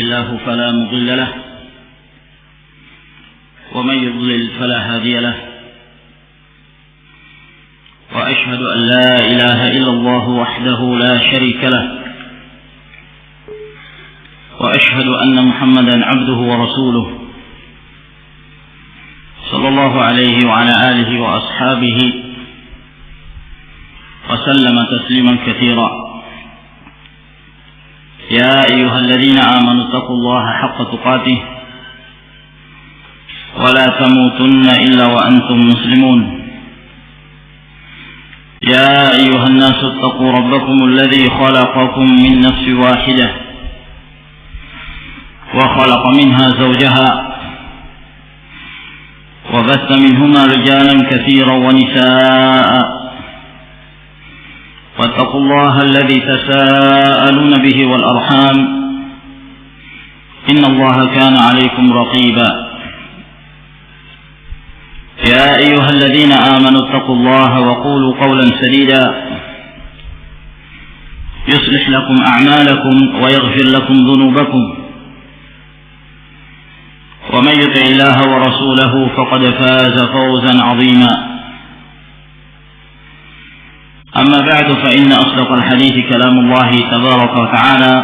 الله فلا مضل له ومن يضلل فلا هادي له وأشهد أن لا إله إلا الله وحده لا شريك له وأشهد أن محمدا عبده ورسوله صلى الله عليه وعلى آله وأصحابه وسلم تسليما كثيرا. يا أيها الذين آمنوا اتقوا الله حق تقاته ولا تموتن إلا وأنتم مسلمون. يا أيها الناس اتقوا ربكم الذي خلقكم من نفس واحدة وخلق منها زوجها وبث منهما رجالا كثيرا ونساء واتقوا الله الذي تساءلون به والأرحام إن الله كان عليكم رقيبا. يا أيها الذين آمنوا اتقوا الله وقولوا قولا سديدا يصلح لكم أعمالكم ويغفر لكم ذنوبكم ومن يطع الله ورسوله فقد فاز فوزا عظيما. أما بعد فإن أصدق الحديث كلام الله تبارك وتعالى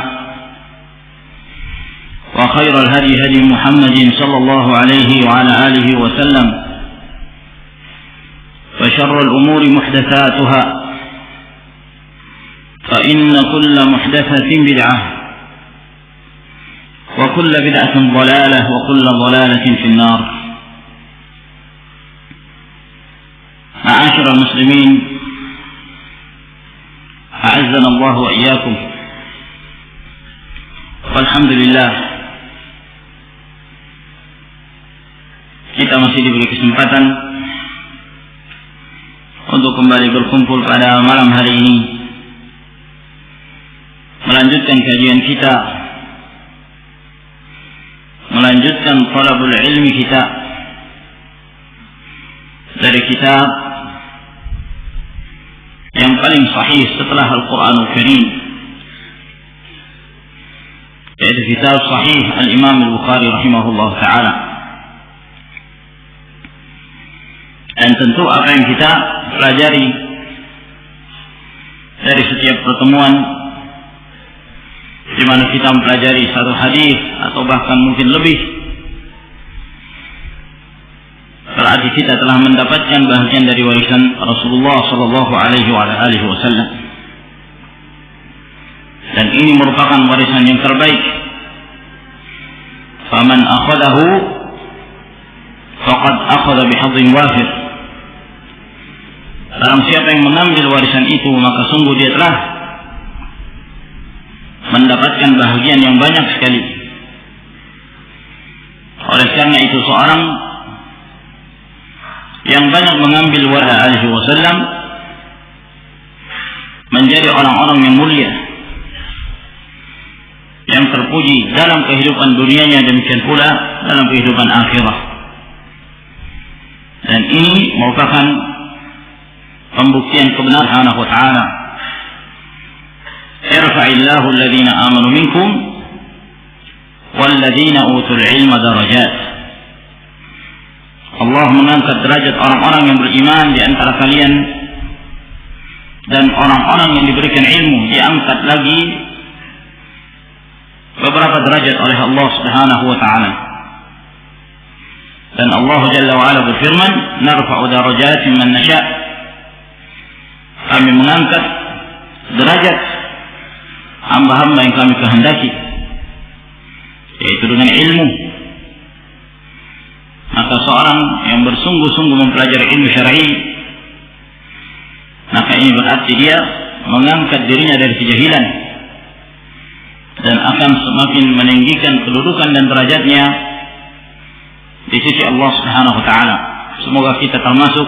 وخير الهدي هدي محمد صلى الله عليه وعلى آله وسلم وشر الأمور محدثاتها فإن كل محدثة بدعة وكل بدعة ضلالة وكل ضلالة في النار. معاشر المسلمين أعزنا الله وإياكم. Alhamdulillah, kita masih diberi kesempatan untuk kembali berkumpul pada malam hari ini, melanjutkan kajian kita, melanjutkan talabul ilmi kita dari kitab yang paling sahih setelah Al-Quranul Karim, yaitu kitab sahih Al-Imam Al-Bukhari rahimahullah ta'ala. Dan tentu apa yang kita pelajari dari setiap pertemuan, di mana kita mempelajari satu hadis atau bahkan mungkin lebih, berarti kita telah mendapatkan bahagian dari warisan Rasulullah sallallahu alaihi wasallam. Dan ini merupakan warisan yang terbaik. Faman akhadahu faqad akhadha bihadhin wafir. Barang siapa yang mengambil warisan itu, maka sungguh dia telah mendapatkan bahagian yang banyak sekali. Oleh karena itu, seorang yang banyak mengambil warisan alaihi wasallam menjadi orang-orang yang mulia, yang terpuji dalam kehidupan dunianya, demikian pula dalam kehidupan akhirah. Dan ini merupakan pembuktian kebenaran Subhanahu wa ta'ala. Yarfa'illahu alladhina amanu minkum walladhina utul ilma darajat. Allah mengangkat derajat orang-orang yang beriman di antara kalian, dan orang-orang yang diberikan ilmu diangkat lagi beberapa derajat oleh Allah Subhanahu wa ta'ala. Dan Allah Jalla wa Ala berfirman, narfa'u darajatin man nasha'. Kami mengangkat derajat hamba-hamba yang kami kehendaki, yaitu dengan ilmu. Maka seorang yang bersungguh-sungguh mempelajari ilmu syar'i, maka ini berarti dia mengangkat dirinya dari kejahilan dan akan semakin meninggikan kedudukan dan derajatnya di sisi Allah Subhanahu wa ta'ala. Semoga kita termasuk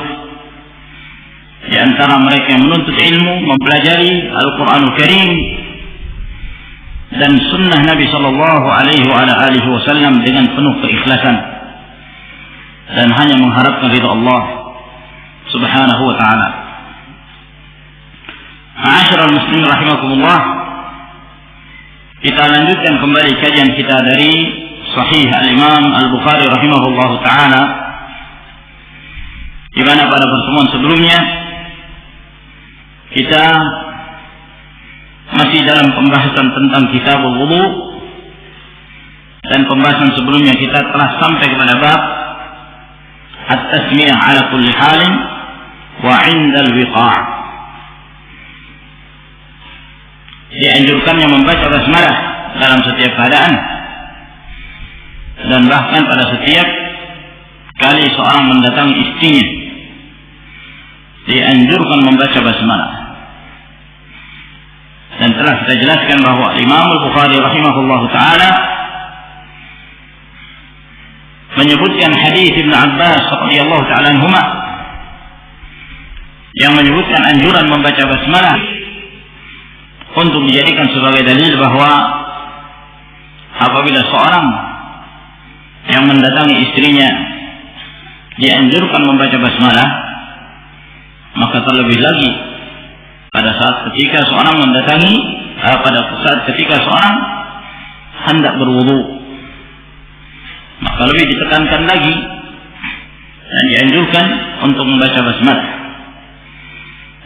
di antara mereka yang menuntut ilmu, mempelajari Al-Quranul Karim dan sunnah Nabi sallallahu alaihi wasallam dengan penuh keikhlasan dan hanya mengharapkan ridha Allah Subhanahu wa ta'ala. Ma'asyiral muslimin rahimakumullah, Kita lanjutkan kembali kajian kita dari Sahih Al-Imam Al-Bukhari rahimahullahu ta'ala, di mana pada pertemuan sebelumnya kita masih dalam pembahasan tentang kitabul wudu, dan pembahasan sebelumnya kita telah sampai kepada bab at-tasmiyah ala kulli halin wa 'inda al-wiqa'. Dianjurkannya membaca basmalah dalam setiap keadaan, dan bahkan pada setiap kali seorang mendatangi istrinya dianjurkan membaca basmalah. Dan telah kita jelaskan bahwa Imam Al-Bukhari rahimahullahu ta'ala menyebutkan hadis Ibn Abbas radhiyallahu ta'ala anhuma yang menyebutkan anjuran membaca basmalah untuk dijadikan sebagai dalil bahwa apabila seorang yang mendatangi istrinya dianjurkan membaca basmalah, maka terlebih lagi pada saat ketika seorang mendatangi ketika seorang hendak berwudu, maka lebih ditekankan lagi dan dianjurkan untuk membaca basmalah.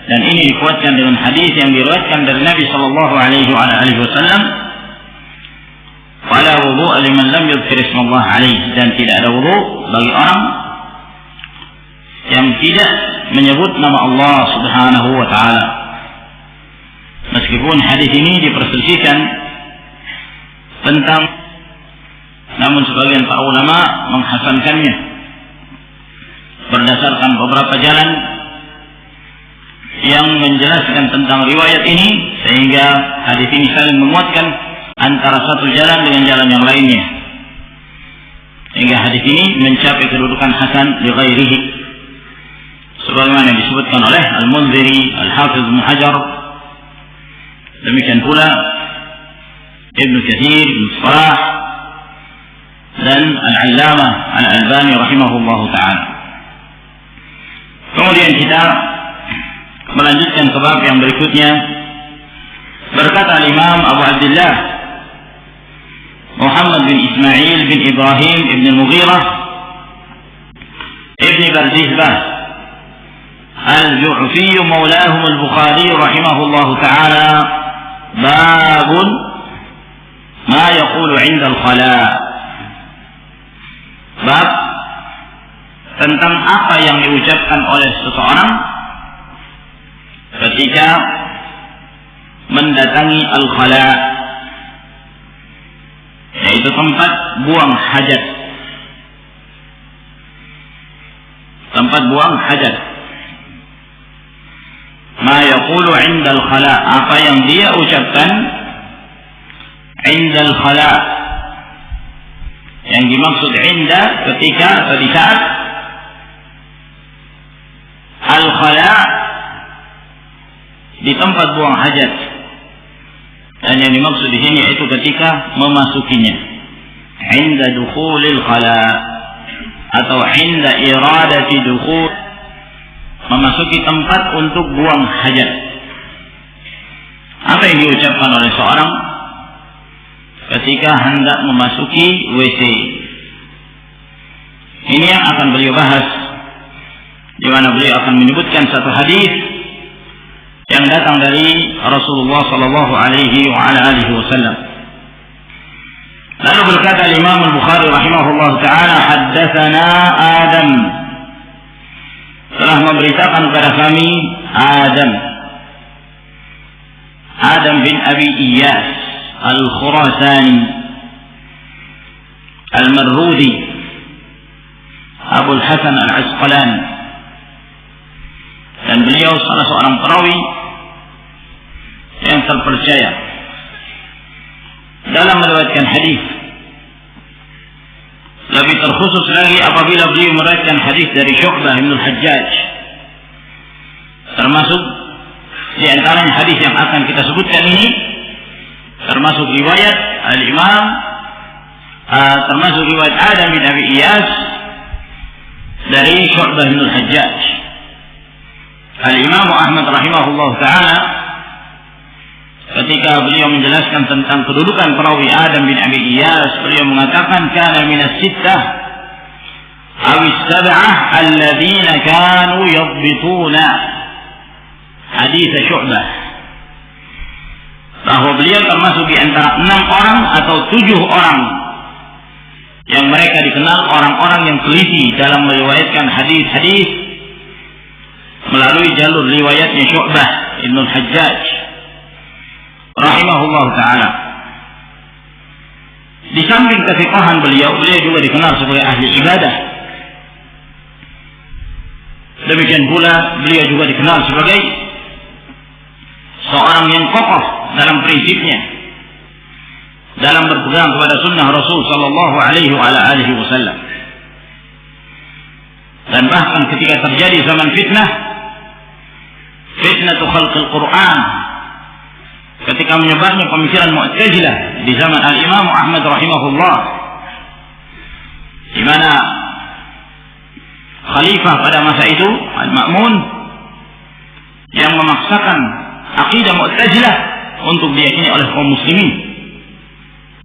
Dan ini dikuatkan dengan hadis yang diriwayatkan dari Nabi sallallahu alaihi wasallam, "Wala wudu'a liman lam yadhkir ismallah alaihi," dan tidak ada wudu bagi orang yang tidak menyebut nama Allah Subhanahu wa taala. Meskipun hadis ini diperselisihkan tentang, namun sebagian para ulama menghasankannya berdasarkan beberapa jalan yang menjelaskan tentang riwayat ini, sehingga hadis ini saling menguatkan antara satu jalan dengan jalan yang lainnya, sehingga hadis ini mencapai kedudukan hasan li ghairihi, sebagaimana disebutkan oleh Al-Munziri, Al-Hafiz Ibnu Hajar, demikian pula Ibnu Katsir, Ibnu Salah, dan Al-Allamah Al-Albani rahimahullahu ta'ala. Kemudian kita melanjutkan ke bab yang berikutnya. Berkata Imam Abu Abdullah Muhammad bin Ismail bin Ibrahim ibn Mughirah ibn Bardizbah al-Ju'fi maulahum al-Bukhari rahimahullahu ta'ala, babun ma yaqulu 'inda al-khala'. Bab tentang apa yang diucapkan oleh seseorang ketika mendatangi al-khala', yaitu tempat buang hajat. Tempat buang hajat. Ma yaqulu 'inda al-khala', apa yang dia ucapkan 'inda al-khala'. Yang dimaksud 'inda ketika atau di saat al-khala', di tempat buang hajat. Dan yang dimaksud di sini yaitu ketika memasukinya, 'inda dukhulil khala' atau 'inda iradati dukhul, memasuki tempat untuk buang hajat. Apa yang diucapkan oleh seorang ketika hendak memasuki WC? Ini yang akan beliau bahas, di mana beliau akan menyebutkan satu hadis yang datang dari Rasulullah sallallahu alaihi wasallam. Lalu berkata Imam Al-Bukhari rahimahullah taala, haddatsana Adam, telah memberitakan kepada kami Adam bin Abi Iyas Al-Khurasani Al-Marrudi Abu Al-Hasan Al-Asqalani, dan beliau salah seorang perawi yang terpercaya dalam meriwayatkan hadis. Lebih terkhusus lagi apabila beliau meriwayatkan hadis dari Syu'bah bin Al-Hajjaj, termasuk di antaranya hadis yang akan kita sebutkan ini, termasuk riwayat Al-Imam, termasuk riwayat Adam bin Abi Iyas dari Syu'bah bin Al-Hajjaj. Al-Imam Ahmad rahimahullah ta'ala ketika beliau menjelaskan tentang kedudukan perawi Adam bin Abi Iyas, beliau mengatakan kana minas sittah aw as-sab'ah alladziina kanu yadbituna hadits Syu'bah, bahwa beliau termasuk di antara 6 orang atau 7 orang yang mereka dikenal orang-orang yang teliti dalam meriwayatkan hadis-hadis melalui jalur riwayatnya Syu'bah Ibn al-Hajjaj rahimahullah ta'ala. Di samping kesiqahan beliau juga dikenal sebagai ahli ibadah. Demikian pula beliau juga dikenal sebagai seorang yang kokoh dalam prinsipnya, dalam berpegang kepada sunnah Rasul sallallahu alaihi wasallam. Dan bahkan ketika terjadi zaman fitnah khalqil Quran, ketika menyebarnya pemikiran Mu'tazilah di zaman Al-Imam Ahmad rahimahullah, di mana khalifah pada masa itu Al-Ma'mun yang memaksakan akidah Mu'tazilah untuk diyakini oleh kaum muslimin,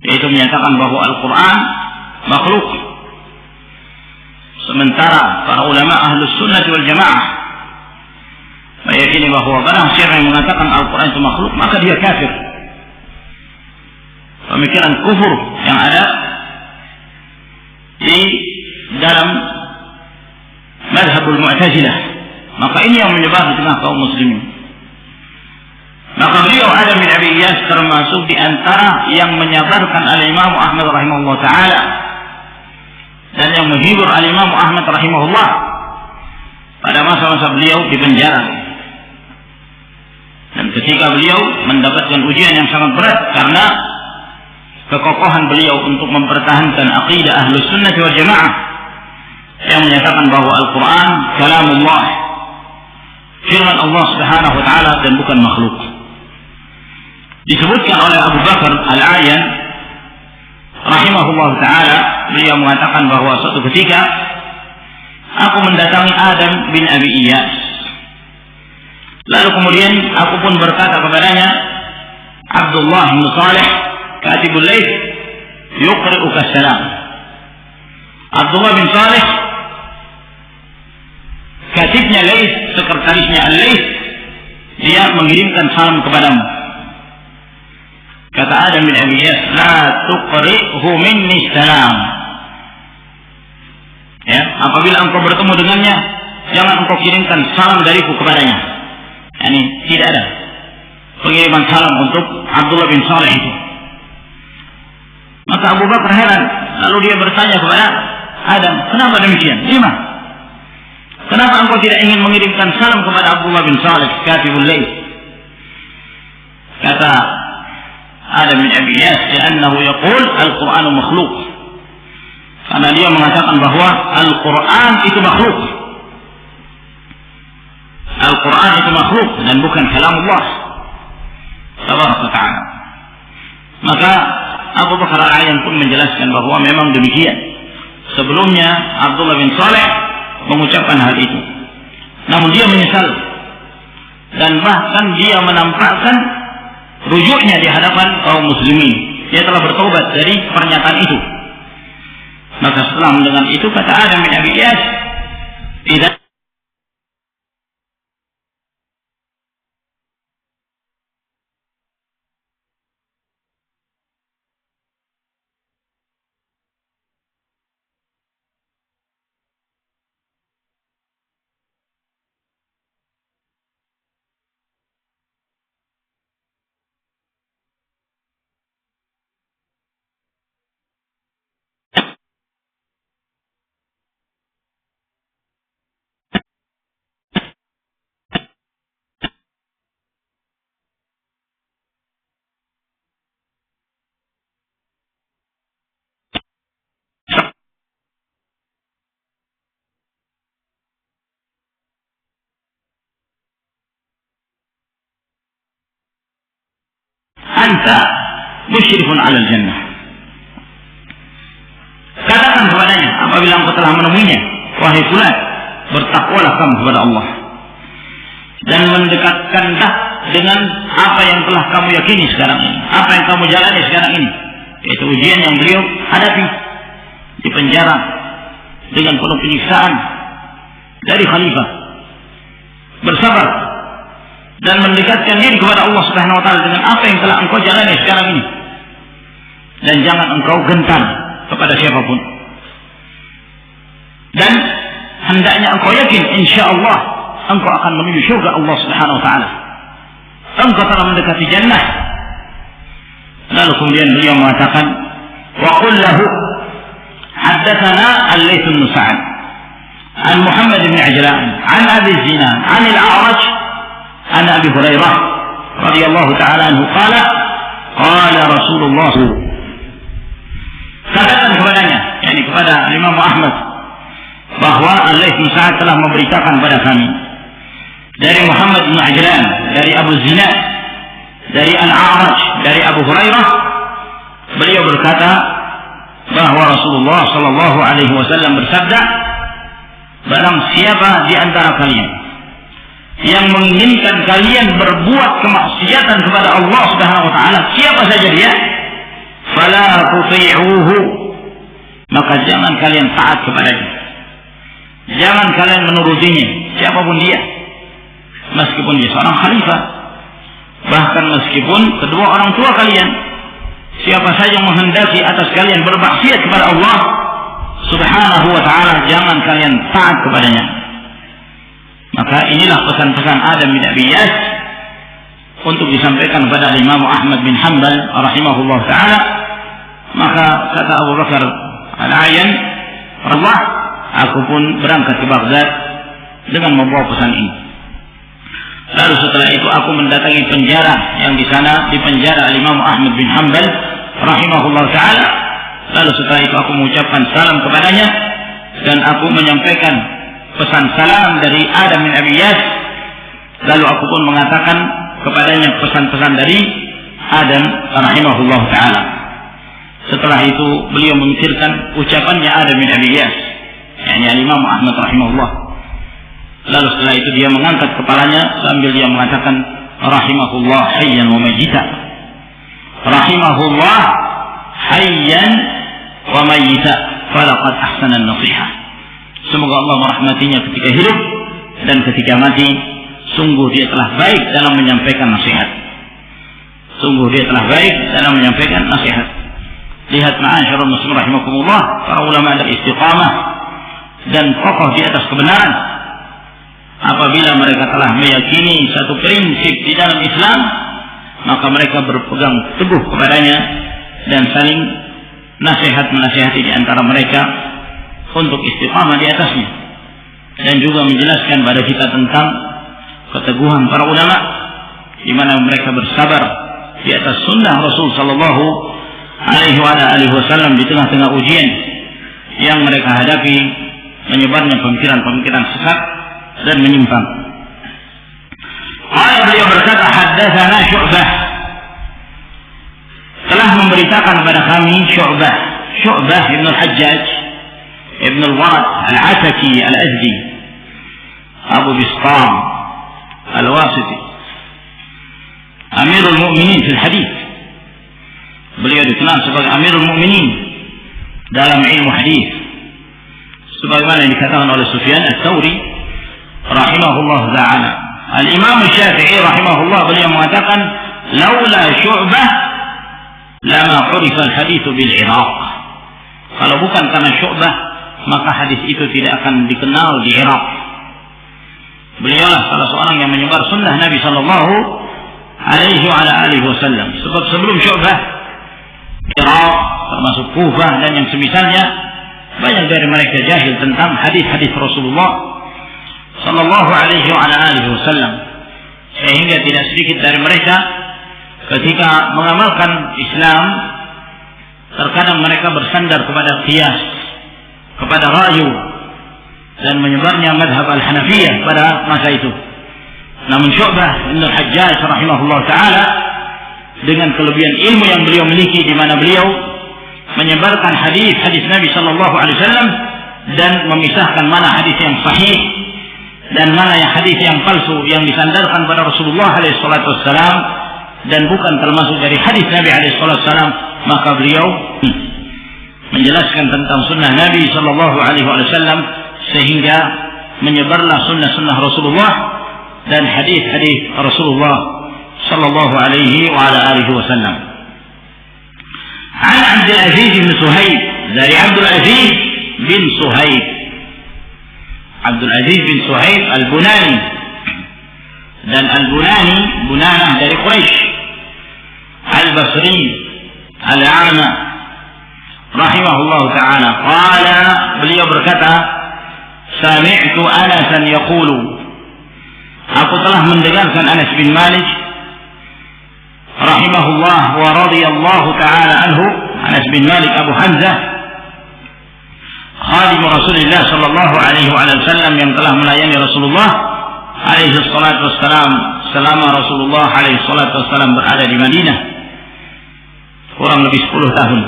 yaitu menyatakan bahwa Al-Quran makhluk, sementara para ulama Ahlus Sunnah wal Jamaah meyakini bahwa barang siapa yang mengatakan Al-Quran itu makhluk maka dia kafir. Pemikiran kufur yang ada di dalam mazhabul Mu'tazilah, maka ini yang menyebar di tengah kaum muslimin. Maka beliau Adam bin Abi Iyas termasuk di antara yang menyabarkan Al-Imam Ahmad rahimahullah ta'ala dan yang menghibur Al-Imam Ahmad rahimahullah pada masa-masa beliau di penjara. Dan ketika beliau mendapatkan ujian yang sangat berat karena kekokohan beliau untuk mempertahankan aqidah Ahlus Sunnah wal Jamaah yang menyatakan bahwa Al-Quran kalamullah, firman Allah Subhanahu wa taala dan bukan makhluk. Disebutkan oleh Abu Bakar Al-Ayan rahimahullah ta'ala, beliau mengatakan bahwa suatu ketika aku mendatangi Adam bin Abi Iyas, lalu kemudian aku pun berkata kepadanya, Abdullah bin Salih katibul Laits yuqri'uka salam. Abdullah bin Salih katibnya Laits, sekretarisnya Al-Laits, dia mengirimkan salam kepadamu. Kata Adam bin Abi Iyas, la tuqri'hu minni salam. Ya, apabila engkau bertemu dengannya, jangan engkau kirimkan salam dariku kepadanya. Yani tidak ada pengiriman salam untuk Abdullah bin Salih itu. Maka Abu Bakar heran, lalu dia bertanya kepada Adam, kenapa demikian? Lima? Kenapa engkau tidak ingin mengirimkan salam kepada Abdullah bin Salih katibul Laits? Kata Adam bin Abi Iyas, "Li'annahu yaqul al-Qur'anu makhluk." Karena dia mengatakan bahwa Al-Qur'an itu makhluk. Al-Qur'an itu makhluk dan bukan kalam Allah Tabaraka ta'ala. Maka Abu Bakar Al-Ayan pun menjelaskan bahwa memang demikian. Sebelumnya Abdullah bin Salih mengucapkan hal itu, namun dia menyesal dan bahkan dia menampakkan rujuknya di hadapan kaum muslimin. Dia telah bertobat dari pernyataan itu. Maka setelah mendengar itu, kata Adam bin Abi Iyas, tidak anta musyrifun 'alal jannah. Katakan kepadanya apabila engkau telah menemuinya, wahai fulan, bertakwalah kamu kepada Allah dan mendekatkanlah dengan apa yang telah kamu yakini sekarang ini, apa yang kamu jalani sekarang ini, yaitu ujian yang beliau hadapi di penjara dengan penuh penyiksaan dari khalifah. Bersabar dan mendekatkan diri kepada Allah Subhanahu wa taala dengan apa yang telah engkau jalani sekarang ini, dan jangan engkau gentar kepada siapapun, dan hendaknya engkau yakin insyaallah engkau akan menuju surga Allah Subhanahu wa taala, engkau telah mendekati jannah. Lalu kemudian beliau mengatakan, wa qul lahu haddatsana al-Laits bin Sa'd an Muhammad bin Ajlan an Abi Zinan an al-A'raj an Abi Hurairah radhiyallahu ta'ala anhu qala qala Rasulullah, katakan kepadanya, yakni kepada Imam Ahmad, bahwa Al-Laits bin Sa'd telah memberitakan kepada kami dari Muhammad bin Ajlan, dari Abu Zinad, dari Al-A'raj, dari Abu Hurairah, beliau berkata bahwa Rasulullah sallallahu alaihi wasallam bersabda, barang siapa di antara kalian yang menginginkan kalian berbuat kemaksiatan kepada Allah Subhanahu wa taala, siapa saja dia, fala tuti'uhu, maka jangan kalian taat kepadanya, jangan kalian menurutinya, siapapun dia, meskipun dia seorang khalifah, bahkan meskipun kedua orang tua kalian, siapa saja yang menghendaki atas kalian bermaksiat kepada Allah Subhanahu wa ta'ala, jangan kalian taat kepadanya. Maka inilah pesan-pesan Adam bin Abi Iyas untuk disampaikan kepada Imam Ahmad bin Hanbal rahimahullah ta'ala. Maka kata Abu Bakar Al-Ayan, Allah, aku pun berangkat ke Baghdad dengan membawa pesan ini. Lalu setelah itu aku mendatangi penjara yang di sana, di penjara Imam Ahmad bin Hanbal rahimahullah ta'ala. Lalu setelah itu aku mengucapkan salam kepadanya, dan aku menyampaikan pesan salam dari Adam bin Abi Iyas. Lalu aku pun mengatakan kepadanya pesan-pesan dari Adam rahimahullah ta'ala. Setelah itu beliau mengitirkan ucapannya Adam bin Abi Iyas, yakni Imam Ahmad rahimahullah. Lalu setelah itu dia mengangkat kepalanya sambil dia mengatakan, rahimahullah hayyan wa mayyita, rahimahullah hayyan wa mayyita, falaqad ahsana an-nasihah. Semoga Allah merahmatinya ketika hidup dan ketika mati, sungguh dia telah baik dalam menyampaikan nasihat. Sungguh dia telah baik dalam menyampaikan nasihat. Lihat ma'asyiral muslimin rahimakumullah, para ulama dari istiqamah dan kokoh di atas kebenaran, apabila mereka telah meyakini satu prinsip di dalam Islam, maka mereka berpegang teguh kepadanya dan saling nasihat-menasihati di antara mereka untuk istiqamah di atasnya, dan juga menjelaskan pada kita tentang keteguhan para ulama di mana mereka bersabar di atas sunnah Rasul sallallahu alaihi wasallam di tengah-tengah ujian yang mereka hadapi, menyebarnya pemikiran-pemikiran sesat dan menyimpang. Beliau berkata, haddatsana Syu'bah, telah memberitakan kepada kami Syu'bah ibn al-Hajjaj ibn al-Warad al-Ataki al-Azdi Abu Bistam al-Wasiti, Amirul Mu'minin fil hadith. Beliau dikenal sebagai Amirul Mu'minin dalam ilmu hadis, sebagaimana yang dikatakan oleh Sufyan Ats-Tsauri rahimahullah ta'ala. Al-Imam Syafi'i rahimahullah beliau mengatakan, laula Syu'bah lama urifa al-hadits bil Iraq. Kalau bukan karena Syu'bah, maka hadis itu tidak akan dikenal di Irak. Beliaulah salah seorang yang menyebar sunnah Nabi sallallahu alaihi wasallam. Sebab sebelum Syu'bah, Irak termasuk Kufah dan yang semisalnya, banyak dari mereka jahil tentang hadis-hadis Rasulullah sallallahu alaihi wasallam, sehingga tidak sedikit dari mereka ketika mengamalkan Islam terkadang mereka bersandar kepada qiyas, kepada rayu, dan menyebarnya madhab al-Hanafiyah pada masa itu. Namun Syu'bah bin al-Hajjaj rahimahullah ta'ala, dengan kelebihan ilmu yang beliau miliki, di mana beliau menyebarkan hadis-hadis Nabi sallallahu alaihi wasallam dan memisahkan mana hadis yang sahih dan mana yang hadis yang palsu yang disandarkan pada Rasulullah SAW dan bukan termasuk dari hadis Nabi SAW, maka beliau menjelaskan tentang sunnah Nabi SAW sehingga menyebarlah sunnah-sunnah Rasulullah dan hadis-hadis Rasulullah sallallahu alaihi wa ala alihi wasallam. An Abdul Aziz bin Suhaib, dari Abdul Aziz bin Suhaib. Abdul Aziz bin Suhaib Al-Bunani, dan Al-Bunani Bunanah dari Quraisy, Al-Basri Al-A'ma rahimahullah ta'ala. Qala, beliau berkata, sami'tu Anasan yaqulu, aku telah mendengarkan Anas bin Malik rahimahullah wa radiyallahu ta'ala anhu, Anas bin Malik Abu Hamzah, khadim Rasulullah sallallahu alaihi wasallam, yang telah melayani Rasulullah alaihi salatu wassalam selama Rasulullah alaihi salatu wassalam berada di Madinah kurang lebih 10 tahun.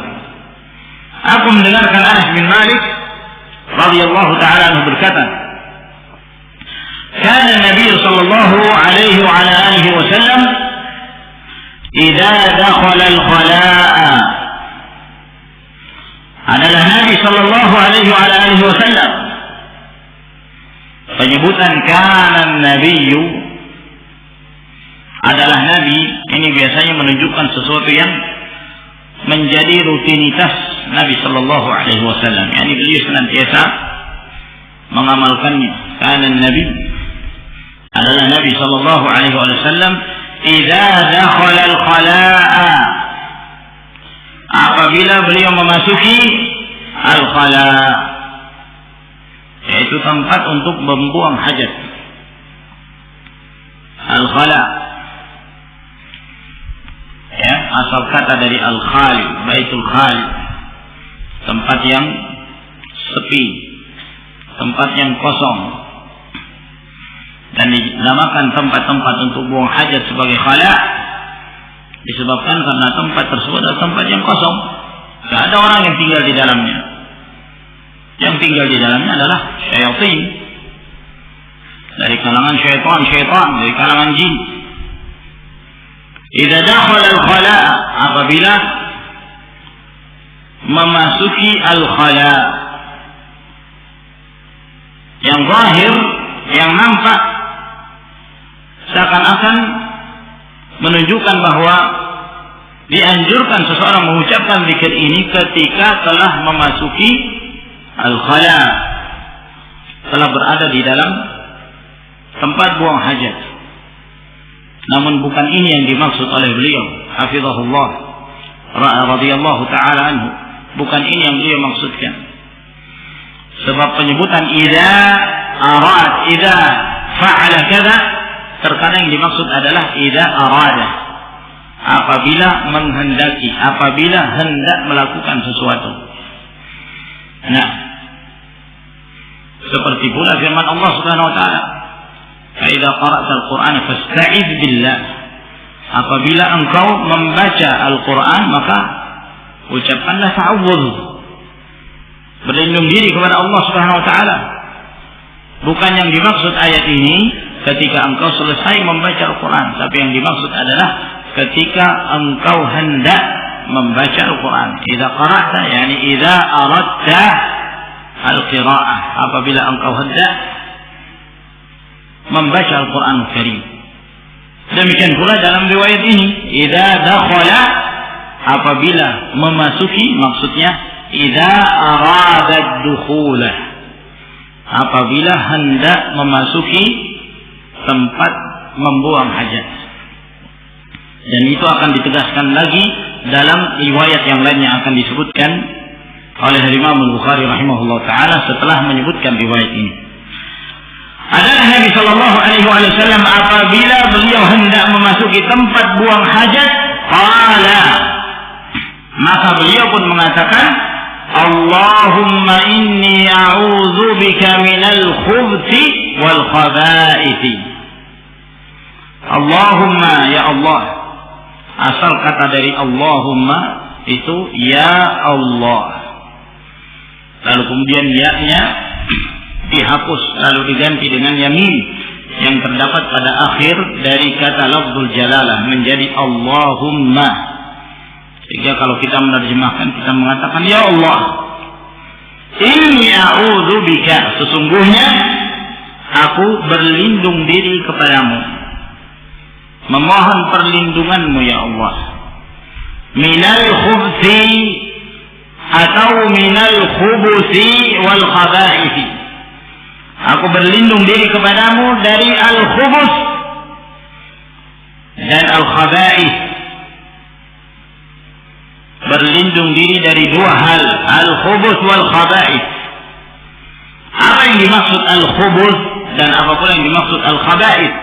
Aku mendengarkan Anas bin Malik radhiyallahu ta'ala anhu berkata, kana Nabi sallallahu alaihi wa ala alihi wasallam idza dakhala al-khala'a, adalah Nabi sallallahu alaihi wa ala alihi wasallam. Penyebutan kana nabiyyu adalah Nabi ini biasanya menunjukkan sesuatu yang menjadi rutinitas Nabi sallallahu alaihi wasallam, yakni beliau senantiasa mengamalkannya. Kana Nabi adalah Nabi sallallahu alaihi wasallam idza dakhala al-khala'a, apabila beliau memasuki al-khala', yaitu tempat untuk membuang hajat. Al-khala', ya, asal kata dari al-khali, baitul khali, tempat yang sepi, tempat yang kosong, dan dinamakan tempat-tempat untuk buang hajat sebagai khala' disebabkan karena tempat tersebut adalah tempat yang kosong, tidak ada orang yang tinggal di dalamnya. Yang tinggal di dalamnya adalah syaitan, dari kalangan syaitan, dari kalangan jin. Idza dakhala al-khala', apabila memasuki al-khala', yang zahir, yang nampak seakan-akan menunjukkan bahwa dianjurkan seseorang mengucapkan zikir ini ketika telah memasuki al-khala', telah berada di dalam tempat buang hajat. Namun bukan ini yang dimaksud oleh beliau hafizahullah radhiyallahu ta'ala anhu, bukan ini yang beliau maksudkan. Sebab penyebutan idza fa'ala kadza, terkadang yang dimaksud adalah idza arada, apabila menghendaki, apabila hendak melakukan sesuatu. Nah, seperti pula firman Allah Subhanahu wa taala, "Fa idza qara'tal Qur'ana fasta'idz billah." Apabila engkau membaca Al-Qur'an, maka ucapkanlah ta'awudz, berlindung diri kepada Allah Subhanahu wa taala. Bukan yang dimaksud ayat ini ketika engkau selesai membaca Al-Quran, tapi yang dimaksud adalah ketika engkau hendak membaca Al-Quran. Idza qara'ta, yani idza aradta al-qira'ah, apabila engkau hendak membaca Al-Quran Karim. Demikian pula dalam riwayat ini, idza dakhala, apabila memasuki, maksudnya idza arada ad-dukhula, apabila hendak memasuki tempat membuang hajat. Dan itu akan ditegaskan lagi dalam riwayat yang lain yang akan disebutkan oleh Imam Al-Bukhari rahimahullah ta'ala setelah menyebutkan riwayat ini. Adalah Nabi sallallahu alaihi wasallam apabila beliau hendak memasuki tempat buang hajat, qala, maka beliau pun mengatakan, Allahumma inni a'udzu bika minal khubuthi wal khaba'ith. Allahumma, ya Allah. Asal kata dari Allahumma itu ya Allah. Lalu kemudian ya-nya dihapus lalu diganti dengan yamin yang terdapat pada akhir dari kata lafzul jalalah menjadi Allahumma. Sehingga kalau kita menerjemahkan kita mengatakan ya Allah, inni a'udzubika, sesungguhnya aku berlindung diri kepadamu, memohon perlindunganmu ya Allah, minal khubthi atau minal khubuthi wal khabaithi. Aku berlindung diri kepadamu dari al-khubus dan al-khaba'ith. Berlindung diri dari dua hal, al-khubus wal khaba'ith. Apa yang dimaksud al-khubus dan apa pula yang dimaksud al-khaba'ith?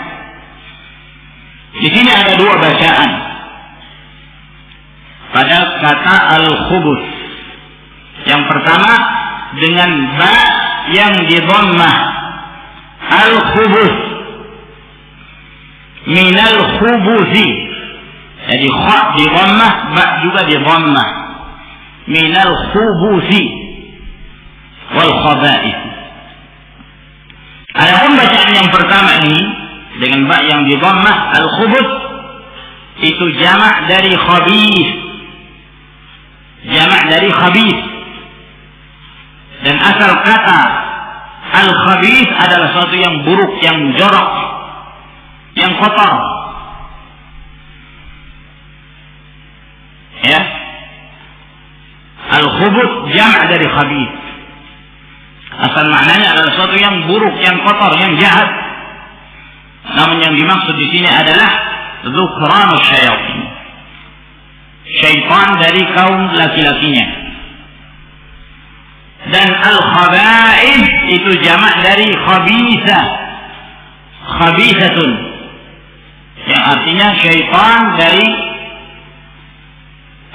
Di sini ada dua bacaan pada kata al-khubus. Yang pertama dengan ba yang di dhammah, al-khubus, minal khubuthi. Jadi kha di dhammah, ba juga di dhammah, minal khubuthi wal khaba'ith. Adapun bacaan yang pertama ini dengan ba yang di dhammah, al-khubus, itu jamak dari khabith, jamak dari khabith. Dan asal kata al-khabith adalah sesuatu yang buruk, yang jorok, yang kotor. Ya. Al-khubuth jamak dari khabith. Asal maknanya adalah sesuatu yang buruk, yang kotor, yang jahat. Namun yang dimaksud di sini adalah dzukranus syayatin. Syaitan dari kaum laki-lakinya. Dan al-khaba'ith itu jamak dari khabithah, khabithatun, yang artinya syaitan dari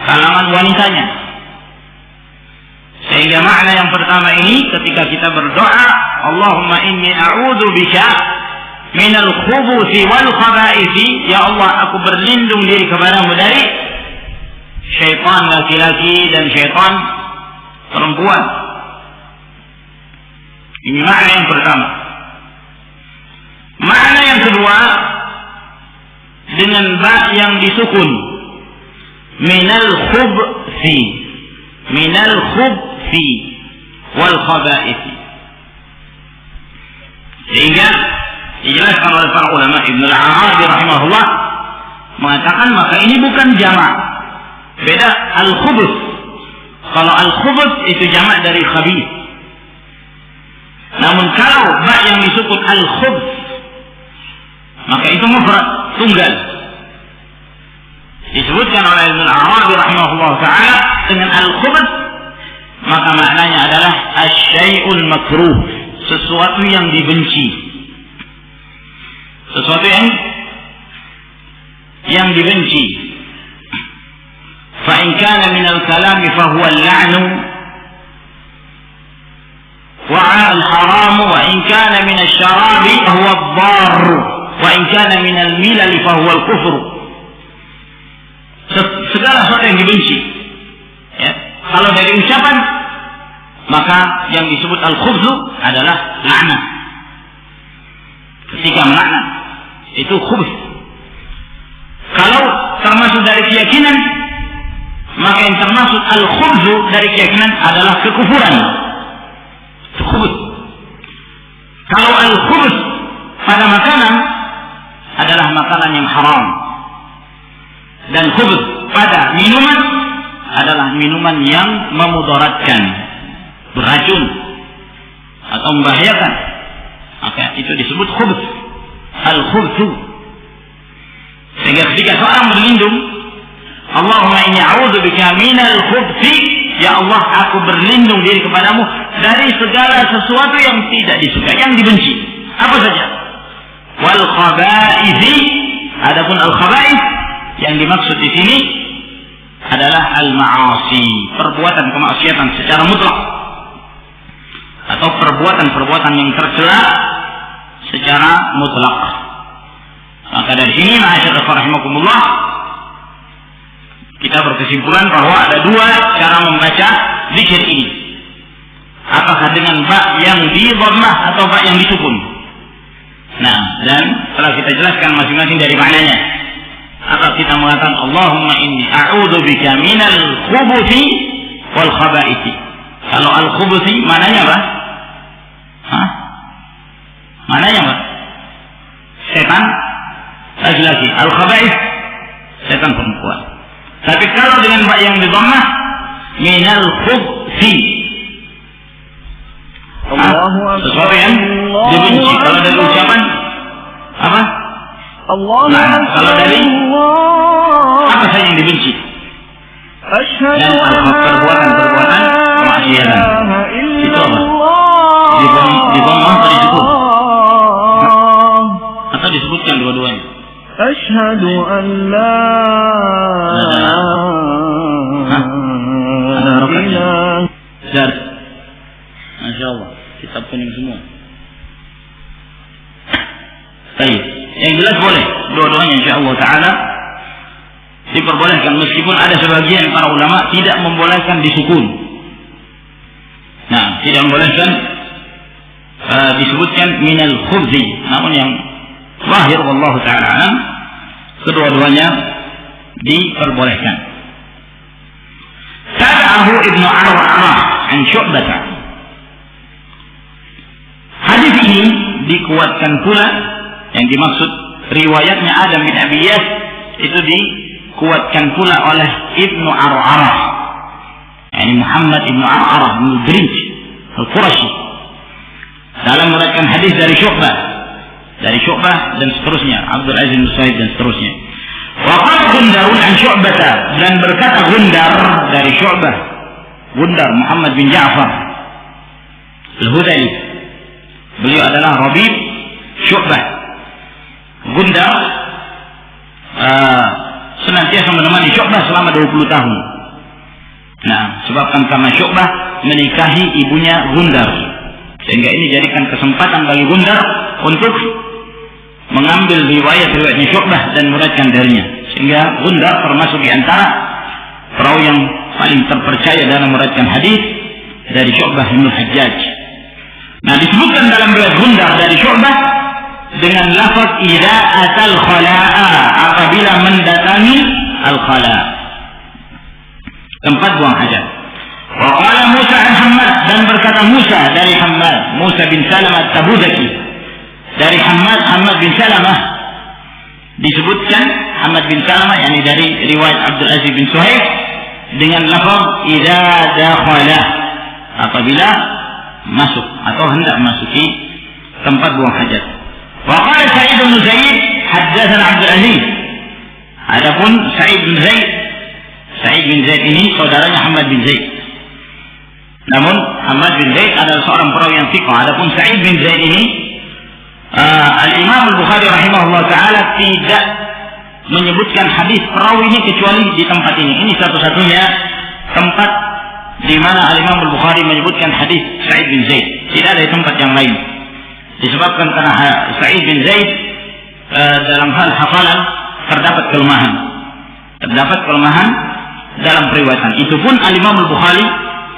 kalangan wanitanya. Sehingga makna yang pertama ini ketika kita berdoa, Allahumma inni a'udzu bika minal khubuthi wal khaba'ithi, ya Allah aku berlindung diri kepadamu dari syaitan laki-laki dan syaitan perempuan. Ini makna yang pertama. Makna yang kedua dengan ba yang disukun, minal khubthi, minal khubthi wal khaba'ith. Sehingga dijelaskan oleh para ulama, Ibnu al-Arabi rahimahullah mengatakan maka ini bukan jamak. Beda al-khubuth. Kalau al-khubuth itu jamak dari khabith. Namun kalau ba yang disebut al-khubth maka itu mufrad, tunggal. Disebutkan oleh Ibnu al-Arabi rahimahullah taala dengan al-khubth maka maknanya adalah asy-syai'ul makruh, sesuatu yang dibenci. Sesuatu yang dibenci. Fa in kana min al-kalam fa huwa al-la'nu وعلى الحرام وإن كان من الشراب فهو الضار وإن كان من الملل فهو الكفر. Segala sesuatu yang dibenci, ya. Kalau dari ucapan maka yang disebut al-khubzu adalah laknat. Ketika melaknat itu khubz. Kalau termasuk dari keyakinan maka yang termasuk al-khubzu dari keyakinan adalah kekufuran. Khubuz. Kalau al-khubuz pada makanan adalah makanan yang haram, dan khubuz pada minuman adalah minuman yang memudaratkan, beracun atau membahayakan, maka itu disebut khubuz, al-khubzu. Sehingga ketika seorang berlindung, Allahumma inni a'udzubika minal khubthi, ya Allah aku berlindung diri kepadamu dari segala sesuatu yang tidak disukai, yang dibenci, apa saja. Wal khabaithi, adapun al khaba'ith yang dimaksud di sini adalah al ma'asi, perbuatan kemaksiatan secara mutlak atau perbuatan-perbuatan yang tercela secara mutlak. Maka dari sini ma'asyiral rahimakumullah, kita berkesimpulan bahwa ada dua cara membaca zikir ini. Apakah dengan ba yang di dhammah atau ba yang disukun? Nah, dan setelah kita jelaskan masing-masing dari maknanya, maka kita mengatakan Allahumma inni a'udzubika minal khubuthi wal khaba'ith. Kalau al khubuthi maknanya apa? Hah? Maknanya apa? Setan laki-laki. Al khaba'ith setan perempuan. Tapi kalau dengan ba yang di dhammah minal khubuthi, sesuatu yang dibenci. Kalau dari ucapan apa? Nah, kalau dari apa saja yang dibenci. Dan perbuatan kemaksiatan itu apa? Di dhammah atau disebut? Atau disebutkan dua-duanya? Asyhadu an la ada rokatnya. Masya Allah, kita kuning semua. Baik, yang jelas boleh dua-duanya insyaallah taala diperbolehkan, meskipun ada sebagian para ulama tidak membolehkan disukun. Nah, tidak membolehkan disebutkan minal khubzi, namun yang zahir wallahu taala alam kedua-duanya diperbolehkan. Tabi'ahu Ibnu Arwa'ah an Syu'bah. Hadis ini dikuatkan pula, yang dimaksud riwayatnya Adam bin Abi Iyas itu dikuatkan pula oleh Ibnu Ar'arah, yani Muhammad Ibnu Ar'arah bin Brinj Al-Qurashi, dalam meriwayatkan hadis dari Syu'bah dan seterusnya, Abdul Aziz bin Suhaib dan seterusnya. Wa qala Gundarun an Syu'bah, dan berkata Gundar dari Syu'bah, Gundar Muhammad bin Ja'far Al-Hudali, beliau adalah Rabib Syu'bah. Gundar senantiasa menemani Syu'bah selama 20 tahun. Nah, sebabkan karena Syu'bah menikahi ibunya Gundar, sehingga ini jadikan kesempatan bagi Gundar untuk mengambil riwayatnya Syu'bah dan meriwayatkan darinya, sehingga Gundar termasuk di antara perawi yang paling terpercaya dalam meriwayatkan hadis dari Syu'bah bin Hajjaj. Nah, disebutkan dalam riwayat Gundar dari Syu'bah dengan lafaz idza atal khala'a, apabila mendatangi al khala', tempat buang hajat. Wa qala Musa an Hammad, dan berkata Musa dari Hammad, Musa bin Salamah Tabuzaki dari Hammad bin Salamah, disebutkan Hammad bin Salamah yakni dari riwayat Abdul Aziz bin Suhaib dengan lafaz idza dakhala, apabila masuk atau hendak memasuki tempat buang hajat. Wa qala Sa'id bin Zaid haddatsana Abdul Aziz. Adapun Sa'id bin Zaid ini saudaranya Hammad bin Zaid. Namun Hammad bin Zaid adalah seorang perawi yang thiqah. Adapun Sa'id bin Zaid ini Al-Imam Al-Bukhari rahimahullah taala tidak menyebutkan hadis perawi ini kecuali di tempat ini. Ini satu-satunya tempat di mana Al-Imam Al-Bukhari menyebutkan hadis Sa'id bin Zaid. Tidak ada di tempat yang lain. Disebabkan karena Sa'id bin Zaid dalam hal hafalan terdapat kelemahan dalam periwayatan. Itu pun Al-Imam Al-Bukhari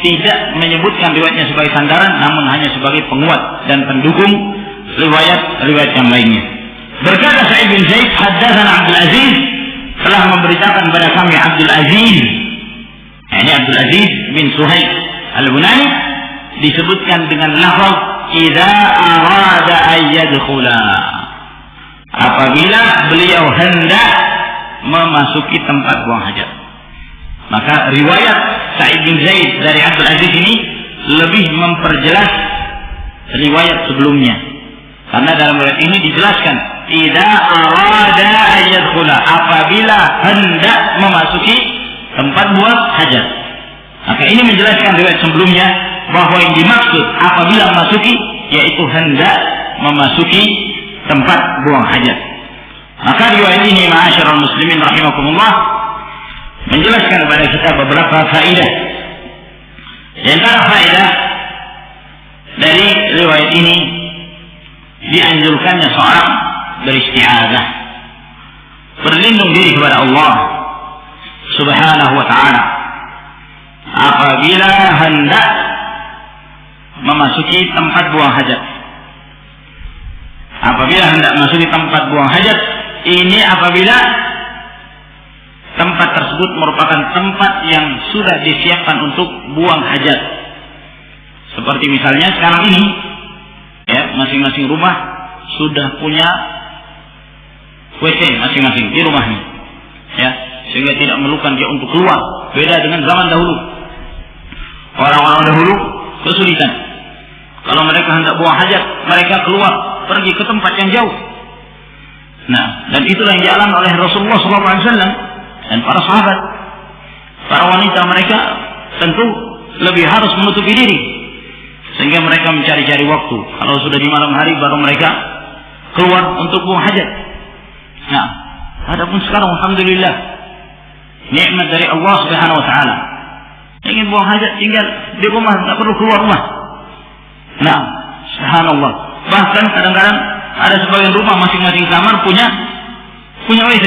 tidak menyebutkan riwayatnya sebagai sandaran, namun hanya sebagai penguat dan pendukung riwayat yang lainnya. Berkata Sa'id bin Zaid, haddatsana Abdul Aziz, telah memberitakan kepada kami Abdul Aziz, yakni Abdul Aziz bin Suhaib Al-Bunani, disebutkan dengan lafaz idza arada an yadkhula, apabila beliau hendak memasuki tempat buang hajat. Maka riwayat Sa'id bin Zaid dari Abdul Aziz ini lebih memperjelas riwayat sebelumnya, karena dalam riwayat ini dijelaskan idza arada an yadkhula, apabila hendak memasuki tempat buang hajat. Maka ini menjelaskan riwayat sebelumnya bahwa yang dimaksud apabila memasuki yaitu hendak memasuki tempat buang hajat. Maka riwayat ini ma'asyiral muslimin rahimakumullah menjelaskan kepada kita beberapa faedah. Di antara faedah dari riwayat ini dianjurkannya seorang beristi'adzah, berlindung diri kepada Allah Subhanahu wa ta'ala apabila hendak memasuki tempat buang hajat. Apabila hendak memasuki tempat buang hajat, ini apabila tempat tersebut merupakan tempat yang sudah disiapkan untuk buang hajat. Seperti misalnya sekarang ini, ya, masing-masing rumah sudah punya WC masing-masing di rumahnya, ya, sehingga tidak memerlukan dia untuk keluar. Beda dengan zaman dahulu. Orang-orang dahulu kesulitan. Kalau mereka hendak buang hajat, mereka keluar, pergi ke tempat yang jauh. Nah, dan itulah yang dialami oleh Rasulullah SAW dan para sahabat. Para wanita mereka tentu lebih harus menutupi diri, sehingga mereka mencari-cari waktu. Kalau sudah di malam hari baru mereka keluar untuk buang hajat. Nah, adapun sekarang alhamdulillah nikmat dari Allah Subhanahu wa taala. Ingin buang hajat tinggal di rumah, tidak perlu keluar rumah. Nah, subhanallah. Bahkan kadang-kadang ada sebagian rumah masing-masing kamar punya WC.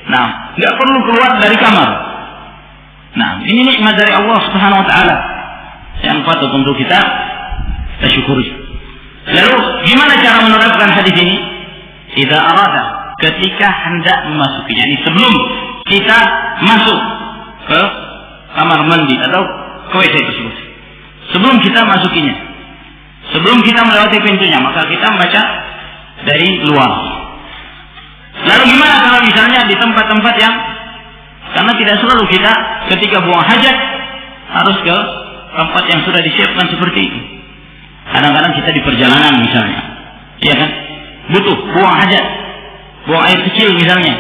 Nah, tidak perlu keluar dari kamar. Nah, ini nikmat dari Allah Subhanahu wa taala yang patut untuk kita syukuri. Lalu gimana cara menerapkan hadis ini? Idza arada, ketika hendak memasukinya, ini sebelum kita masuk ke kamar mandi atau ke WC tersebut. Sebelum kita masukinya, sebelum kita melewati pintunya, maka kita membaca dari luar. Lalu gimana kalau misalnya di tempat-tempat yang, karena tidak selalu kita ketika buang hajat harus ke tempat yang sudah disiapkan seperti itu. Kadang-kadang kita di perjalanan misalnya, ya kan, butuh buang hajat, buang air kecil misalnya,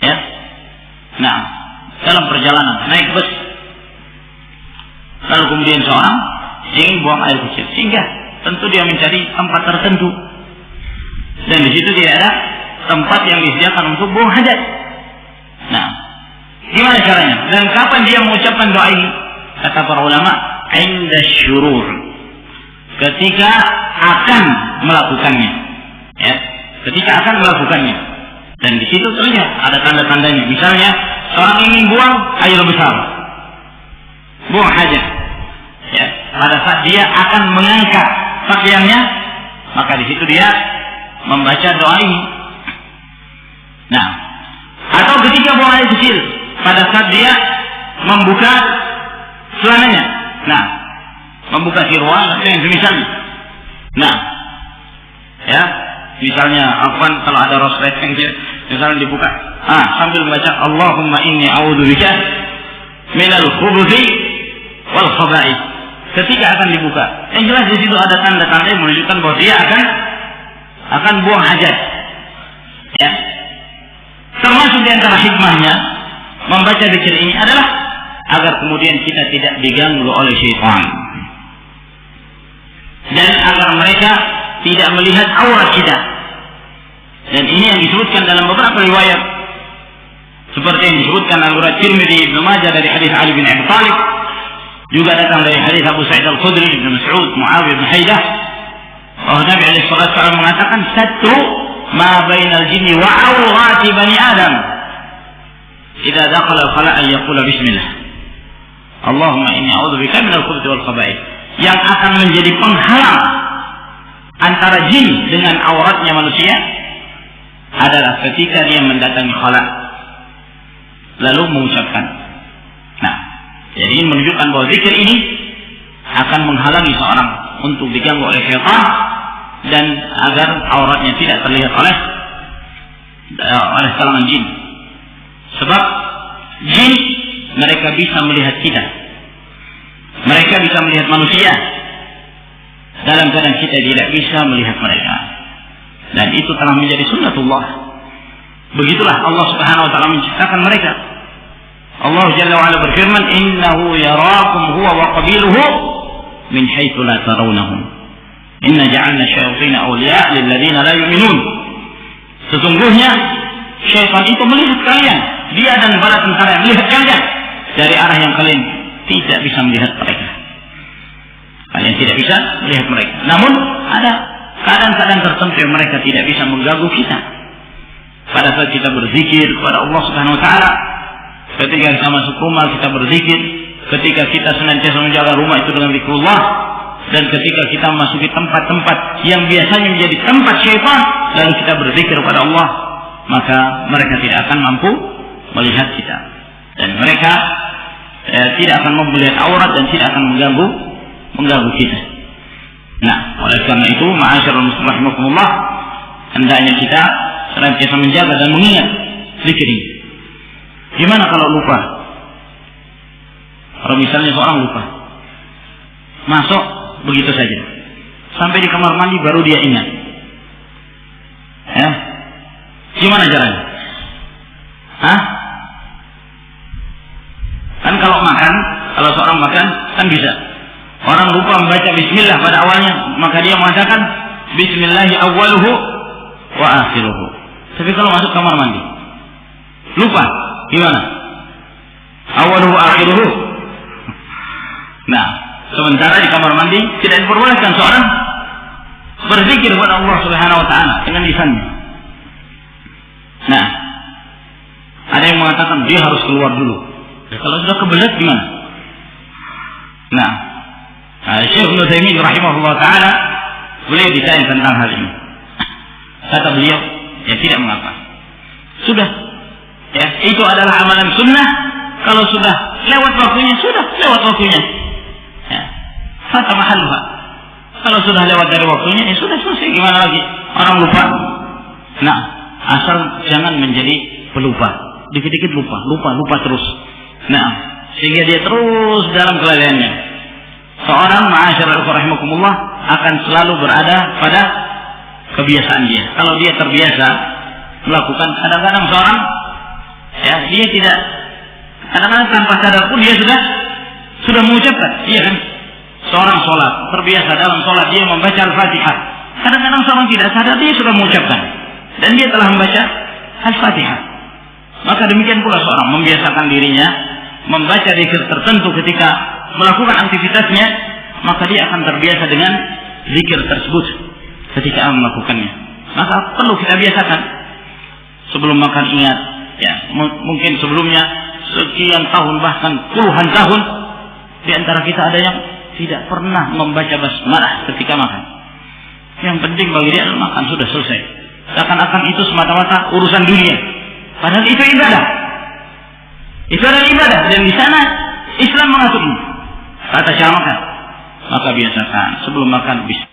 ya. Nah, dalam perjalanan naik bus, lalu kemudian seorang ingin buang air kecil, sehingga tentu dia mencari tempat tertentu, dan di situ tidak ada tempat yang disediakan untuk buang hajat. Nah, gimana caranya? Dan kapan dia mengucapkan doa ini? Kata para ulama, inda syurur, ketika akan melakukannya, ya, ketika akan melakukannya. Dan di situ terlihat ada tanda-tandanya. Misalnya seorang ingin buang air besar, buang hajat, ya, pada saat dia akan mengangkat pakaiannya, maka di situ dia membaca doa ini. Nah, atau ketika buang air kecil, pada saat dia membuka celananya, nah, membuka sirwal atau yang semisalnya. Nah, ya, misalnya afwan kalau ada roslet yang misalnya dibuka, sambil membaca Allahumma inni a'udzubika minal khubuthi wal khaba'ith. Ketika akan dibuka, yang jelas di situ ada tanda-tanda yang menunjukkan bahwa dia akan buang hajat. Ya. Termasuk di antara hikmahnya membaca zikir ini adalah agar kemudian kita tidak diganggu oleh syaitan, dan agar mereka tidak melihat aurat kita. Dan ini yang disebutkan dalam beberapa riwayat, seperti yang disebutkan dalam riwayat Tirmidzi, Ibnu Majah dari hadis Ali bin Abi Thalib, juga datang dari hadis Abu Sa'id Al-Khudri, Ibnu Mas'ud, Muawiyah bin Haidah, bahwa Nabi alaihi wasallam mengatakan, "Satru ma bainal jinni wa awrati bani Adam. Idza dakhala al-khala' yaqulu bismillah. Allahumma inni a'udzubika minal khubuthi wal khaba'ith." Yang akan menjadi penghalang antara jin dengan auratnya manusia adalah ketika dia mendatangi khala' lalu mengucapkan. Nah, jadi ini menunjukkan bahwa zikir ini akan menghalangi seorang untuk diganggu oleh syaitan, dan agar auratnya tidak terlihat oleh kalangan jin. Sebab jin mereka bisa melihat kita, mereka bisa melihat manusia dalam keadaan kita tidak bisa melihat mereka, dan itu telah menjadi sunnatullah. Begitulah Allah Subhanahu wa taala menciptakan mereka. Allah Jalla wa Ala berfirman, "Innahu yarakum huwa wa qabiluhu min haitsu la tarawnahum. Inna ja'alna syayatina awliya lil ladzina la yu'minun." Sesungguhnya syaitan itu melihat kalian, dia dan para tentara melihat kalian dari arah yang kalian tidak bisa melihat mereka. Kalian tidak bisa melihat mereka. Namun ada keadaan-keadaan tertentu yang mereka tidak bisa mengganggu kita. Pada saat kita berzikir kepada Allah Subhanahu wa taala, ketika kita masuk rumah kita berzikir, ketika kita senantiasa menjaga rumah itu dengan zikrullah, Dan ketika kita memasuki tempat-tempat yang biasanya menjadi tempat syaitan, lalu kita berzikir kepada Allah, maka mereka tidak akan mampu melihat kita. Dan mereka tidak akan melihat aurat dan tidak akan mengganggu kita. Nah, oleh karena itu, ma'asyiral muslimin rahimakumullah, hendaknya kita senantiasa menjaga dan mengingat zikir ini. Gimana kalau lupa? Kalau misalnya seorang lupa, masuk begitu saja, sampai di kamar mandi baru dia ingat. Ya, gimana caranya? Kan kalau makan, kalau seorang makan kan bisa. Orang lupa membaca bismillah pada awalnya, maka dia mengatakan bismillahi awwaluhu wa akhiruhu. Tapi kalau masuk kamar mandi lupa, gimana? Awwaluhu akhiruhu. Nah, sementara di kamar mandi tidak diperbolehkan seorang berzikir kepada Allah Subhanahu wa taala dengan lisannya. Nah, ada yang mengatakan dia harus keluar dulu. Kalau sudah kebelet gimana? Nah, Syekh Ibnu Taimiyah rahimahullah taala beliau ditanya tentang hal ini. Kata beliau, ya tidak mengapa. Sudah, ya itu adalah amalan sunnah. Kalau sudah lewat waktunya, sudah lewat waktunya. Ya, fata mahalluha. Kalau sudah lewat dari waktunya, ya sudah selesai. Gimana lagi? Orang lupa. Nah, asal jangan menjadi pelupa. Dikit-dikit lupa terus. Nah, sehingga dia terus dalam kelalaiannya. Seorang ma'asyiral rahimakumullah akan selalu berada pada kebiasaan dia. Kalau dia terbiasa melakukan, kadang-kadang seorang ya dia tidak, kadang-kadang tanpa sadar pun dia sudah mengucapkan, iya kan? Seorang sholat terbiasa dalam sholat dia membaca Al-Fatihah. Kadang-kadang seorang tidak sadar dia sudah mengucapkan dan dia telah membaca Al-Fatihah. Maka demikian pula seorang membiasakan dirinya membaca zikir tertentu ketika melakukan aktivitasnya, maka dia akan terbiasa dengan zikir tersebut ketika melakukannya. Maka perlu kita biasakan. Sebelum makan ingat, ya mungkin sebelumnya sekian tahun bahkan puluhan tahun di antara kita ada yang tidak pernah membaca basmalah ketika makan. Yang penting bagi dia adalah makan, sudah selesai. Seakan-akan itu semata-mata urusan dunia. Padahal itu ibadah. Itu adalah ibadah dan di sana Islam mengatur ini. Kata cara makan, maka biasakan sebelum makan bisa.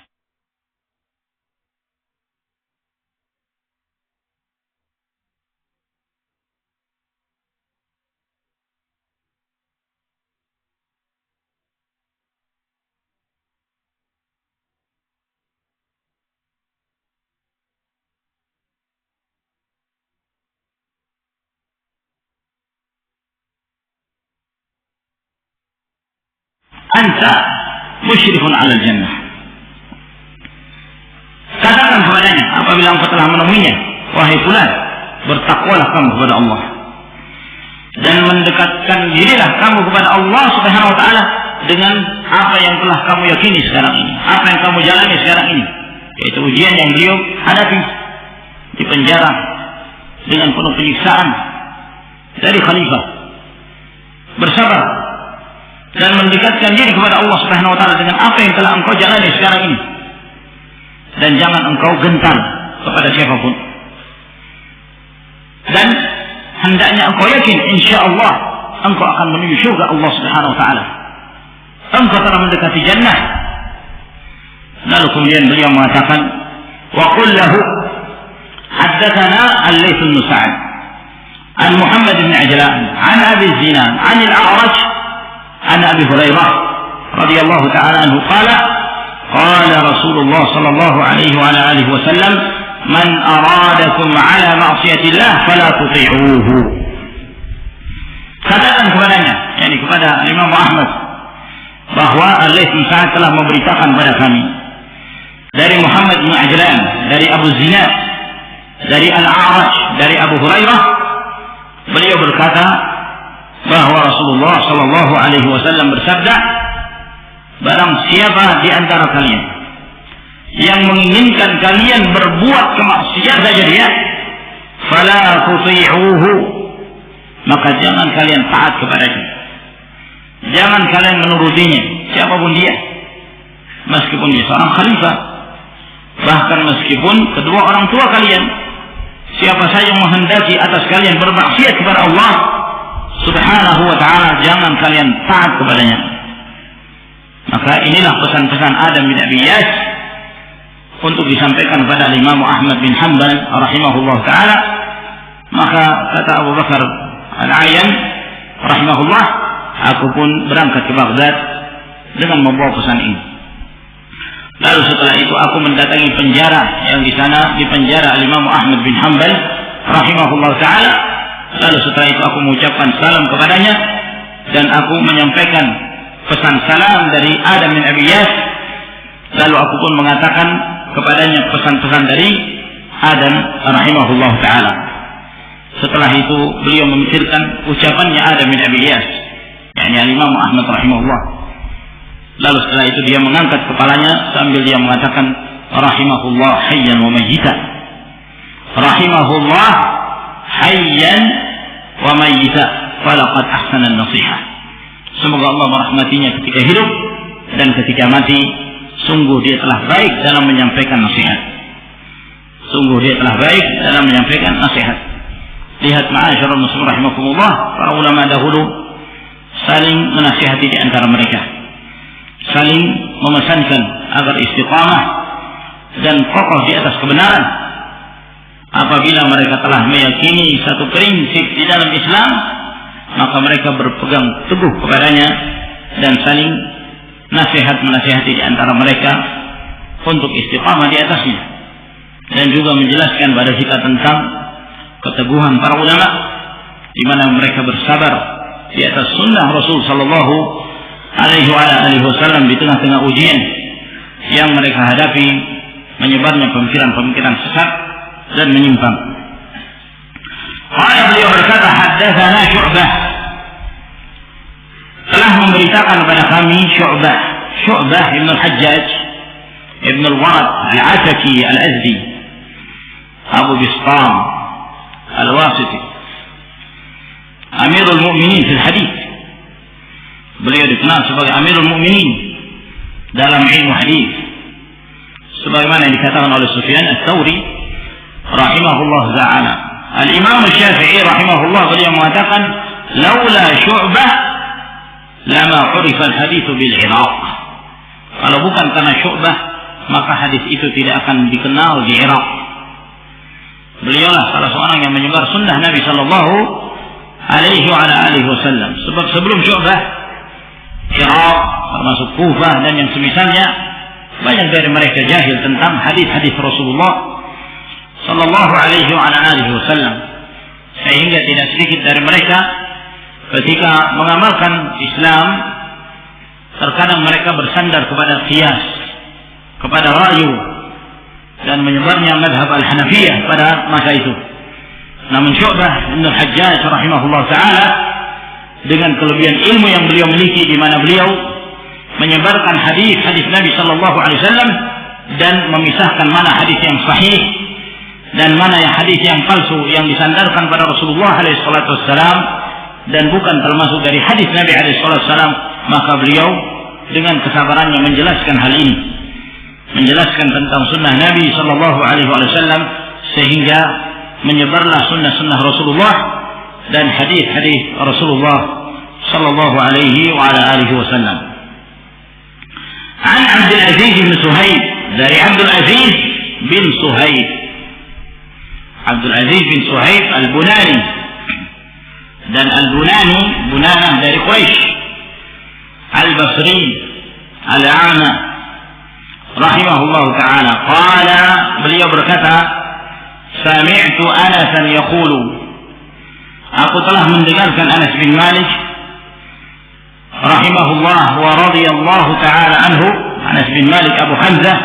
Anta musyrifun 'alal jannah. Katakan kepadanya apabila engkau telah menemuinya, wahai fulan, bertakwalah kamu kepada Allah dan mendekatkan dirilah kamu kepada Allah Subhanahu wa taala dengan apa yang telah kamu yakini sekarang ini, apa yang kamu jalani sekarang ini, yaitu ujian yang beliau hadapi di penjara dengan penuh penyiksaan dari khalifah. Bersabar dan mendekatkan diri kepada Allah Subhanahu wa taala dengan apa yang telah engkau jalani sekarang ini. Dan jangan engkau gentar kepada siapapun. Dan hendaknya engkau yakin insyaallah engkau akan menuju surga Allah Subhanahu wa taala. Engkau telah mendekati jannah. Lalu kemudian beliau mengatakan, wa qul lahu haddatsana al-Laits bin Sa'd an Muhammad bin Ajlan an Abi Zinan an al-A'raj عن أبي هريرة رضي الله تعالى عنه قال قال رسول الله صلى الله عليه وعلى آله وسلم من أرادكم على معصية الله فلا تطيعوه. Katakan kepadanya, yakni kepada Imam Ahmad, bahwa Al-Laits bin Sa'd telah memberitakan kepada kami dari Muhammad bin Ajlan, dari Abu Zinad, dari Al-A'raj, dari Abu Hurairah. Beliau berkata bahwa Rasulullah Shallallahu Alaihi Wasallam bersabda, barang siapa di antara kalian yang menginginkan kalian berbuat kemaksiatan saja dia, fala tuti'uhu, maka jangan kalian taat kepadanya, jangan kalian menurutinya, siapapun dia. meskipun dia seorang khalifah, bahkan meskipun kedua orang tua kalian. Siapa saja yang menghendaki atas kalian bermaksiat kepada Allah Subhanahu wa ta'ala, jangan kalian taat kepadanya. Maka inilah pesan-pesan Adam bin Abi Iyas untuk disampaikan kepada Imam Ahmad bin Hanbal rahimahullah ta'ala. Maka kata Abu Bakar Al-Ayyan rahimahullah, aku pun berangkat ke Baghdad dengan membawa pesan ini. Lalu setelah itu aku mendatangi penjara yang di sana dipenjara Imam Ahmad bin Hanbal rahimahullah ta'ala. Lalu setelah itu aku mengucapkan salam kepadanya dan aku menyampaikan pesan salam dari Adam bin Abi Iyas. Lalu aku pun mengatakan kepadanya pesan-pesan dari Adam rahimahullah ta'ala. Setelah itu beliau memikirkan ucapannya Adam bin Abi Iyas, yakni Imam Ahmad rahimahullah. Lalu setelah itu dia mengangkat kepalanya sambil dia mengatakan rahimahullah hayyan wa mayyitan. Rahimahullah hayyan wa mayyitan falaqad ahsana an-nasihah. Semoga Allah merahmatinya ketika hidup dan ketika mati. Sungguh dia telah baik dalam menyampaikan nasihat. Sungguh dia telah baik dalam menyampaikan nasihat. Lihat ma'asyiral muslimin rahimakumullah, para ulama dahulu saling menasihati di antara mereka, saling memesankan agar istiqamah dan kokoh di atas kebenaran. Apabila mereka telah meyakini satu prinsip di dalam Islam, maka mereka berpegang teguh kepadanya dan saling nasihat menasihati di antara mereka untuk istiqamah di atasnya, dan juga menjelaskan pada kita tentang keteguhan para ulama di mana mereka bersabar di atas sunnah Rasul sallallahu alaihi wasallam di tengah-tengah ujian yang mereka hadapi, menyebarnya pemikiran-pemikiran sesat dan menyimpang. Beliau berkata, haddatsana Syu'bah, telah memberitakan kepada kami Syu'bah ibn al-Hajjaj ibn al-Warad al-Ataki al-Azdi Abu Bistam al-Wasiti, Amirul Mu'minin fil hadith. Beliau dikenal sebagai Amirul Mu'minin dalam ilmu hadis, sebagaimana yang dikatakan oleh Sufyan ats-Tsauri rahimahullah ta'ala. Al-Imam Syafi'i rahimahullah beliau mengatakan, laula Syu'bah lama urifa al-hadits bil Iraq. Kalau bukan karena Syu'bah, maka hadis itu tidak akan dikenal di Irak. Beliaulah salah seorang yang menyebar sunnah Nabi sallallahu alaihi wasallam. Sebab sebelum Syu'bah, Irak termasuk Kufah dan yang semisalnya, banyak dari mereka jahil tentang hadis-hadis Rasulullah sallallahu alaihi wasallam, sehingga tidak sedikit dari mereka ketika mengamalkan Islam terkadang mereka bersandar kepada qiyas, kepada rayu, dan menyebarnya madhab al-Hanafiyah pada masa itu. Namun Syu'bah bin al-Hajjaj rahimahullah ta'ala dengan kelebihan ilmu yang beliau miliki, di mana beliau menyebarkan hadis-hadis Nabi sallallahu alaihi wasallam dan memisahkan mana hadis yang sahih dan mana yang hadis yang palsu yang disandarkan pada Rasulullah alaihi salatu wassalam dan bukan termasuk dari hadis Nabi alaihi salatu wassalam, maka beliau dengan kesabarannya menjelaskan hal ini, menjelaskan tentang sunnah Nabi sallallahu alaihi wasallam, sehingga menyebarlah sunnah-sunnah Rasulullah dan hadis-hadis Rasulullah sallallahu alaihi wasallam. An Abdul Aziz bin Suhaib, dari Abdul Aziz bin Suhaib, Abdul Aziz bin Suhaib al-Bunani, dan al-Bunani Bunanah dari Quraisy, al-Basri al-A'ma rahimahullah ta'ala. Qala, beliau berkata, sami'tu Anasan yaqulu, aku telah mendengarkan Anas bin Malik rahimahullah wa radiyallahu ta'ala anhu, Anas bin Malik Abu Hamzah,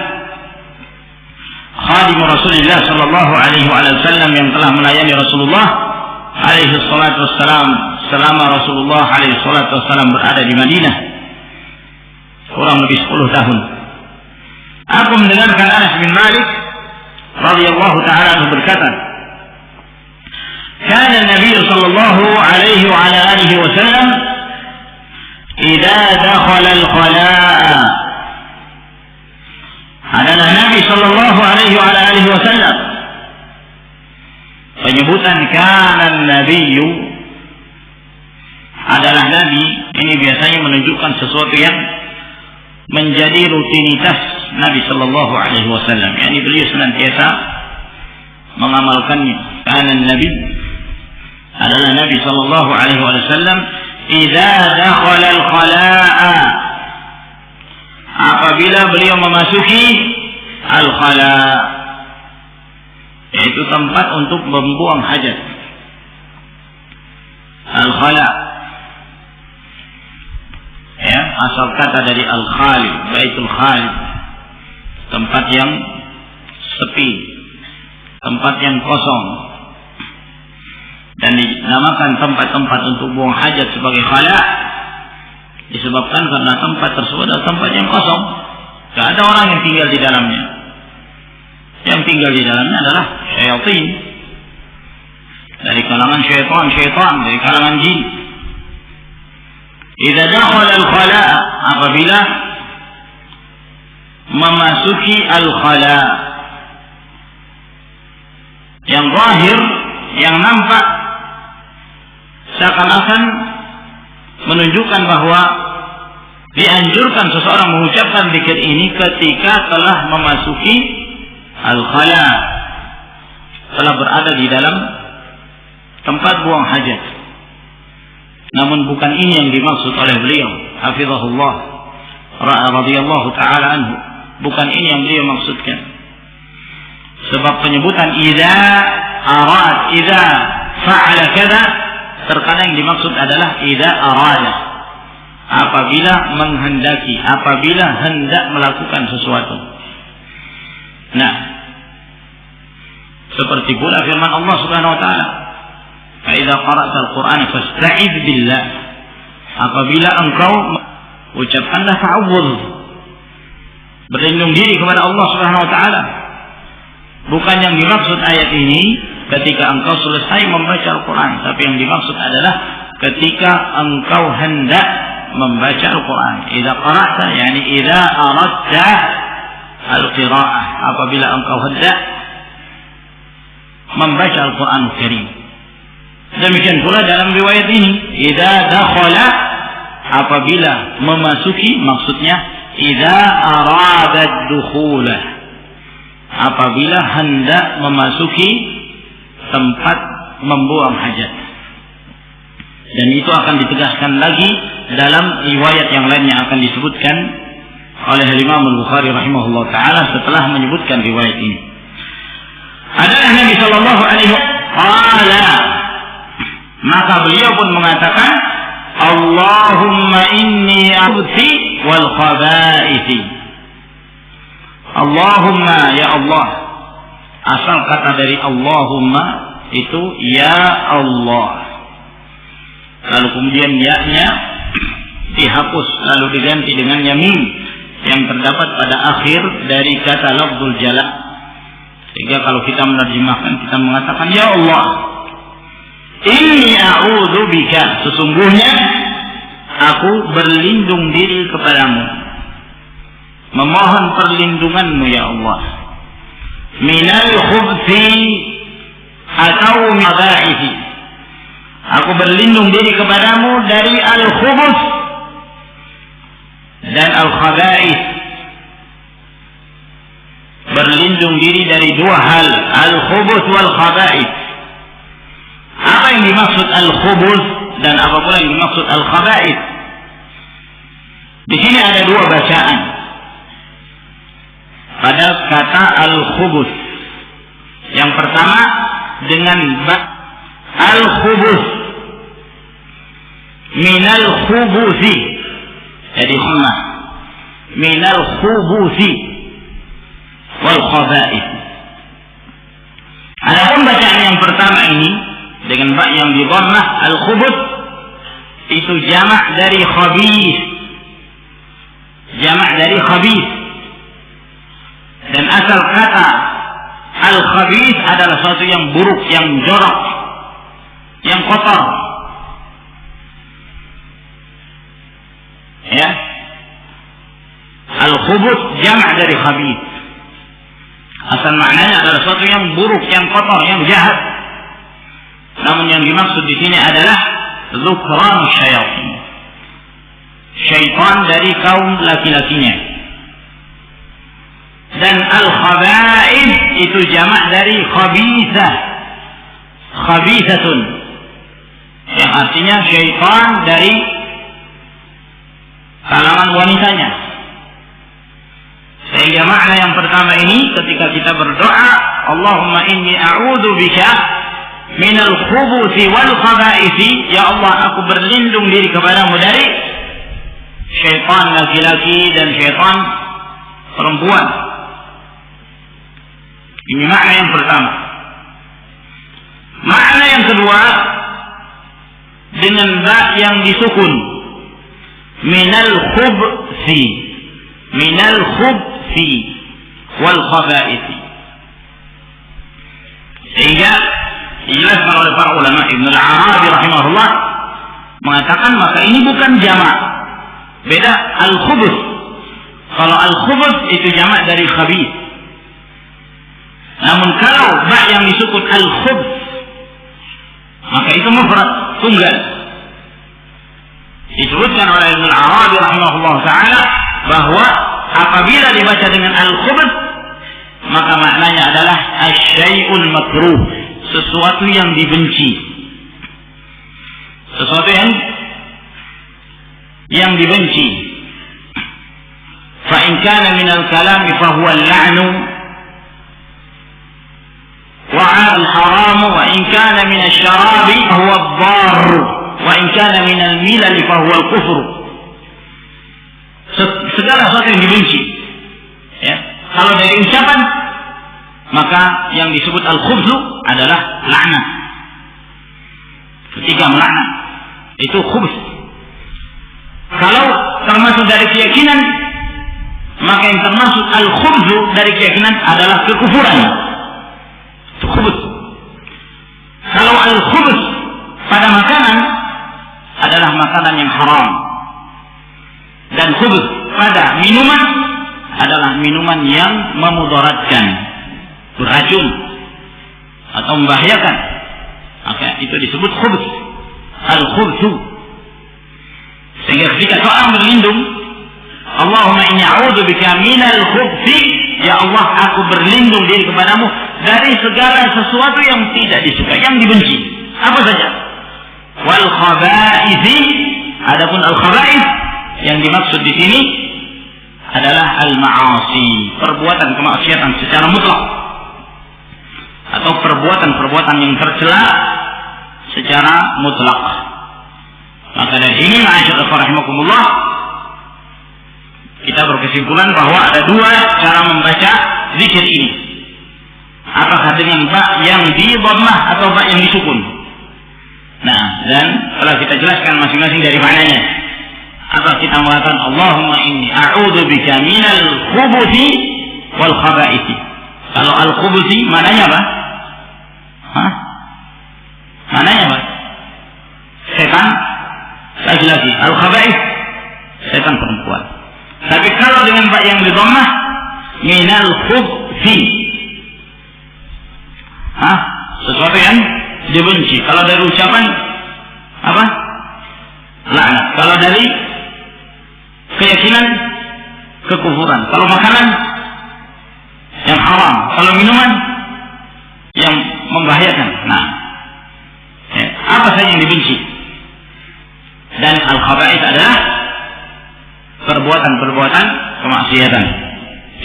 khadim Rasulullah sallallahu alaihi wasallam, yang telah melayani Rasulullah alaihi salatu wassalam selama Rasulullah alaihi salatu wassalam berada di Madinah kurang lebih 10 tahun. Aku mendengarkan Anas bin Malik radhiyallahu ta'ala anhu berkata, kana Nabi sallallahu alaihi wa ala alihi wasallam idza dakhala al-khala' kana an-nabiyyu adalah nabi, ini biasanya menunjukkan sesuatu yang menjadi rutinitas Nabi sallallahu alaihi wasallam, yakni beliau senantiasa mengamalkannya. Kana an-nabi adalah Nabi sallallahu alaihi wasallam idza dakhala al-khala'a, apabila beliau memasuki al-khala', yaitu tempat untuk membuang hajat. Al-khala', ya, asal kata dari al-khali, baitul khali, tempat yang sepi, tempat yang kosong, dan dinamakan tempat-tempat untuk buang hajat sebagai khala' disebabkan karena tempat tersebut adalah tempat yang kosong, tidak ada orang yang tinggal di dalamnya. Yang tinggal di dalamnya adalah syaitan, dari kalangan syaitan, dari kalangan jin. Idza dakhala al-khala', apabila memasuki al-khala', yang zahir, yang nampak seakan-akan menunjukkan bahwa dianjurkan seseorang mengucapkan zikir ini ketika telah memasuki al-khala', telah berada di dalam tempat buang hajat. Namun bukan ini yang dimaksud oleh beliau, hafizahullah radhiyallahu taala anhu. Bukan ini yang beliau maksudkan. Sebab penyebutan idza arad, idza fa'ala kadza, terkadang dimaksud adalah idza arada, apabila menghendaki, apabila hendak melakukan sesuatu. Nah, seperti pula firman Allah Subhanahu wa taala, "Fa idza qara'ta al-Qur'an fasta'idz billah." Apabila engkau ucapkanlah ta'awudz, berlindung diri kepada Allah Subhanahu wa taala. Bukan yang dimaksud ayat ini ketika engkau selesai membaca Al-Qur'an, tapi yang dimaksud adalah ketika engkau hendak membaca Al-Qur'an. Idza qara'ta, yani idza aradta al-qira'ah, apabila engkau hendak membaca Al-Qur'an Karim. Demikian pula dalam riwayat ini, idza dakhala, apabila memasuki, maksudnya idza arada ad-dukhula, apabila hendak memasuki tempat membuang hajat. Dan itu akan ditegaskan lagi dalam riwayat yang lainnya akan disebutkan oleh Imam Al-Bukhari rahimahullah taala setelah menyebutkan riwayat ini. Adalah Nabi sallallahu alaihi wasallam, maka beliau pun mengatakan, Allahumma inni a'udzi wal khaba'ith. Allahumma, ya Allah. Asal kata dari Allahumma itu ya Allah. Lalu kemudian ya-nya dihapus lalu diganti dengan mim yang terdapat pada akhir dari kata lafzul jalal. Sehingga kalau kita menerjemahkan, kita mengatakan ya Allah, inni a'udzu bika, sesungguhnya aku berlindung diri kepadamu, memohon perlindunganmu ya Allah, minal khubthi atau mabaithi, aku berlindung diri kepadamu dari al-khubuth dan al-khaba'ith. Berlindung diri dari dua hal, al-khubuth wal khaba'ith. Apa yang dimaksud al-khubuth dan apa pula yang dimaksud al-khaba'ith? Di sini ada dua bacaan pada kata al-khubuth. Yang pertama dengan al-khubuth, minal khubuthi, jadi humma, minal khubuthi wal khaba'ith. Adapun bacaan yang pertama ini dengan ba yang di dhammah, al-khubuth itu jamak dari khabith, jamak dari khabith, dan asal kata al-khabith adalah sesuatu yang buruk, yang jorok, yang kotor. Ya, al-khubuth jamak dari khabith. Asal maknanya adalah sesuatu yang buruk, yang kotor, yang jahat. namun yang dimaksud di sini adalah dzukran syayatin, syaitan dari kaum laki-lakinya. Dan al-khaba'ith itu jamak dari khabithah, khabithatun, yang artinya syaitan dari kalangan wanitanya. Sehingga makna yang pertama ini ketika kita berdoa, Allahumma inni a'udzu bika minal khubuthi wal khaba'ithi, ya Allah aku berlindung diri kepadamu dari syaitan laki-laki dan syaitan perempuan. Ini makna yang pertama. Makna yang kedua dengan ba yang disukun, minal khubthi, minal khubthi wal khaba'ithi. Sehingga dijelaskan oleh para ulama, Ibnu Al-Arabi rahimahullah mengatakan maka ini bukan jamak. Beda al-khubuth. Kalau al-khubuth itu jamak dari khabith. Namun kalau ba yang disukun al-khubth maka itu mufrad, tunggal. Disebutkan oleh Ibnu Al-Arabi rahimahullah taala bahwa apabila dibaca dengan al-khubuth maka maknanya adalah asy-syai'ul makruh, sesuatu yang dibenci, sesuatu yang dibenci. Fa in kana min al-kalam fa huwa al-la'nu wa al-haram, wa in kana min asy-syarab fa huwa ad-darr, wa in kana min al-milal fa huwa al-kufr. Segala sesuatu yang dibenci, ya. Kalau dari ucapan maka yang disebut al-khubzu adalah laknat. Ketika melaknat itu khubz. Kalau termasuk dari keyakinan maka yang termasuk al-khubzu dari keyakinan adalah kekufuran. Itu khubz. Kalau al-khubz pada makanan adalah makanan yang haram. Dan khubz pada minuman adalah minuman yang memudaratkan, beracun atau membahayakan, maka itu disebut khubz, al-khubzu. Sehingga ketika seorang berlindung, Allahumma inni a'udzu bika minal khubthi, ya Allah aku berlindung diri kepadamu dari segala sesuatu yang tidak disukai, yang dibenci, apa saja. Wal khaba'ithi, adapun al-khaba'ith yang dimaksud di sini adalah al-ma'asi, perbuatan kemaksiatan secara mutlak, atau perbuatan-perbuatan yang tercela secara mutlak. Maka dari sini ma'asyiral rahimakumullah, kita berkesimpulan bahwa ada dua cara membaca zikir ini. Apakah dengan ba yang di dhammah atau ba yang disukun? Nah, dan telah kita jelaskan masing-masing dari maknanya. Apa kita mengatakan Allahumma inni a'udzu bika minal khubuthi wal khaba'ithi. Kalau al-khubuthi maknanya apa? Hah? Maknanya apa? Setan laki-laki. Al-khaba'ith setan perempuan. Tapi kalau dengan ba yang di dhammah, minal khubthi, sesuatu yang dibenci. Kalau dari ucapan apa? Laknat. Kalau dari keyakinan, kekufuran. Kalau makanan yang haram, kalau minuman yang membahayakan. Nah, apa saja yang dibenci. Dan al-khaba'ith adalah perbuatan-perbuatan kemaksiatan.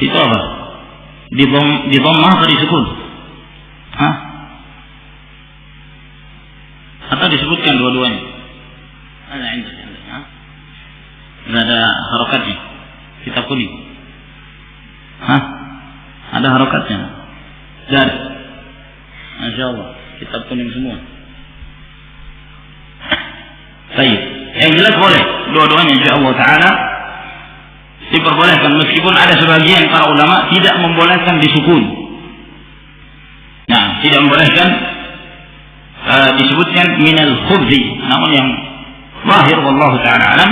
Itu apa? Di dhammah atau disukun? Atau disebutkan dua-duanya? Tidak ada harokatnya. Kitab kuning. Ada harokatnya. Dan Masya Allah, kitab kuning semua. Baik. Yang jelas boleh dua-duanya insyaallah taala diperbolehkan, meskipun ada sebagian para ulama tidak membolehkan disukun. Nah, tidak membolehkan disebutkan minal khubzi, namun yang zahir wallahu taala alam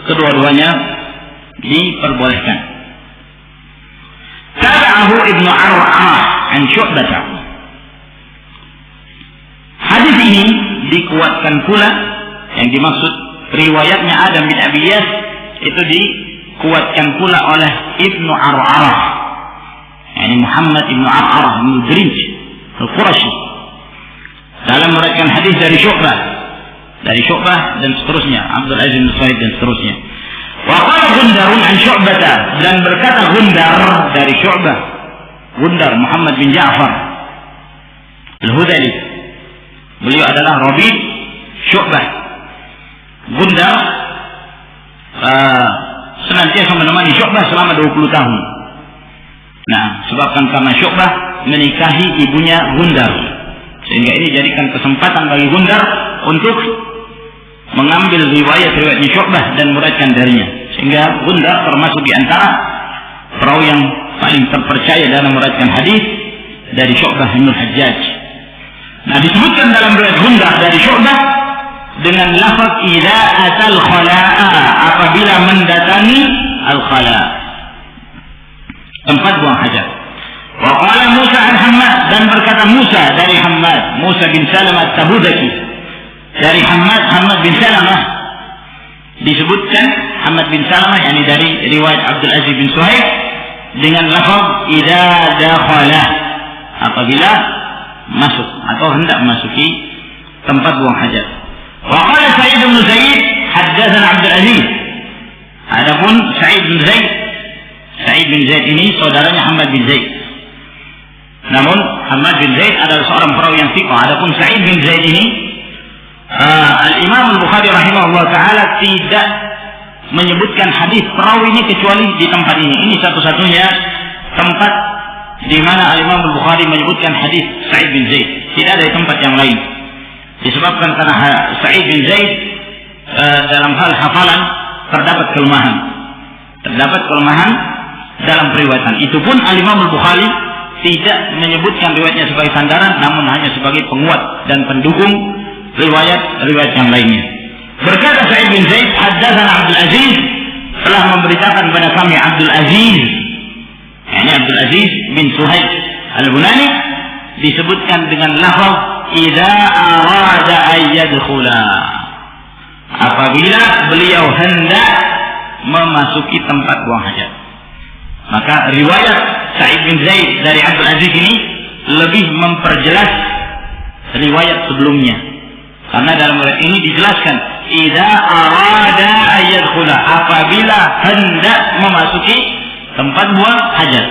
kedua-duanya diperbolehkan. Tabi'ahu Ibnu Arwa'ah an Syu'bah. Hadis ini dikuatkan pula, yang dimaksud riwayatnya Adam bin Abi Iyas itu dikuatkan pula oleh Ibnu Ar'arah, yani Muhammad Ibnu Ar'arah bin Brinj Al-Qurashi, dalam meriwayatkan hadis dari Syu'bah dan seterusnya, Abdul Aziz bin Suhaib dan seterusnya. Wa qala Gundarun an Syu'bah, dan berkata Gundar dari Syu'bah, Gundar Muhammad bin Ja'far Al-Hudali, beliau adalah rabi Syu'bah. Gundar senantiasa menemani Syu'bah selama 20 tahun. Nah, sebabkan karena Syu'bah menikahi ibunya Gundar, sehingga ini jadikan kesempatan bagi Gundar untuk mengambil riwayat-riwayatnya Syu'bah dan meriwayatkan darinya, sehingga Gundar termasuk di antara perawi yang paling terpercaya dalam meriwayatkan hadis dari Syu'bah bin Al-Hajjaj. Nah, disebutkan dalam riwayat Gundar dari Syu'bah dengan lafaz idza atal khala'a, apabila mendatangi al-khala', tempat buang hajat. Wa qala Musa al-Hammad, dan berkata Musa dari Hammad, Musa bin Salamah at-Tabudaki dari Hammad bin Salamah, disebutkan Hammad bin Salamah yakni dari riwayat Abdul Aziz bin Suhaib dengan lafaz idza dakhala, apabila masuk atau hendak memasuki tempat buang hajat. Wa qala Sa'id bin Zaid haddatsana Abdul Aziz, adapun Sa'id bin Zaid ini saudaranya Hammad bin Zaid, namun Hammad bin Zaid adalah seorang perawi yang thiqah. Adapun Sa'id bin Zaid ini Al-Imam Al-Bukhari rahimahullah ta'ala tidak menyebutkan hadis perawi ini kecuali di tempat ini. Ini satu-satunya tempat di mana Al-Imam Al-Bukhari menyebutkan hadis Sa'id bin Zaid. Tidak ada di tempat yang lain. Disebabkan karena Sa'id bin Zaid dalam hal hafalan terdapat kelemahan dalam periwayatan. Itu pun Al-Imam Al-Bukhari tidak menyebutkan riwayatnya sebagai sandaran, namun hanya sebagai penguat dan pendukung riwayat yang lainnya. Berkata Sa'id bin Zaid, haddatsana Abdul Aziz, telah memberitakan kepada kami Abdul Aziz, yakni Abdul Aziz bin Suhaib Al-Bunani, disebutkan dengan lafaz idza arada an yadkhula, apabila beliau hendak memasuki tempat buang hajat. Maka riwayat Sa'id bin Zaid dari Abdul Aziz ini lebih memperjelas riwayat sebelumnya, karena dalam riwayat ini dijelaskan idza arada an yadkhula, apabila hendak memasuki tempat buang hajat.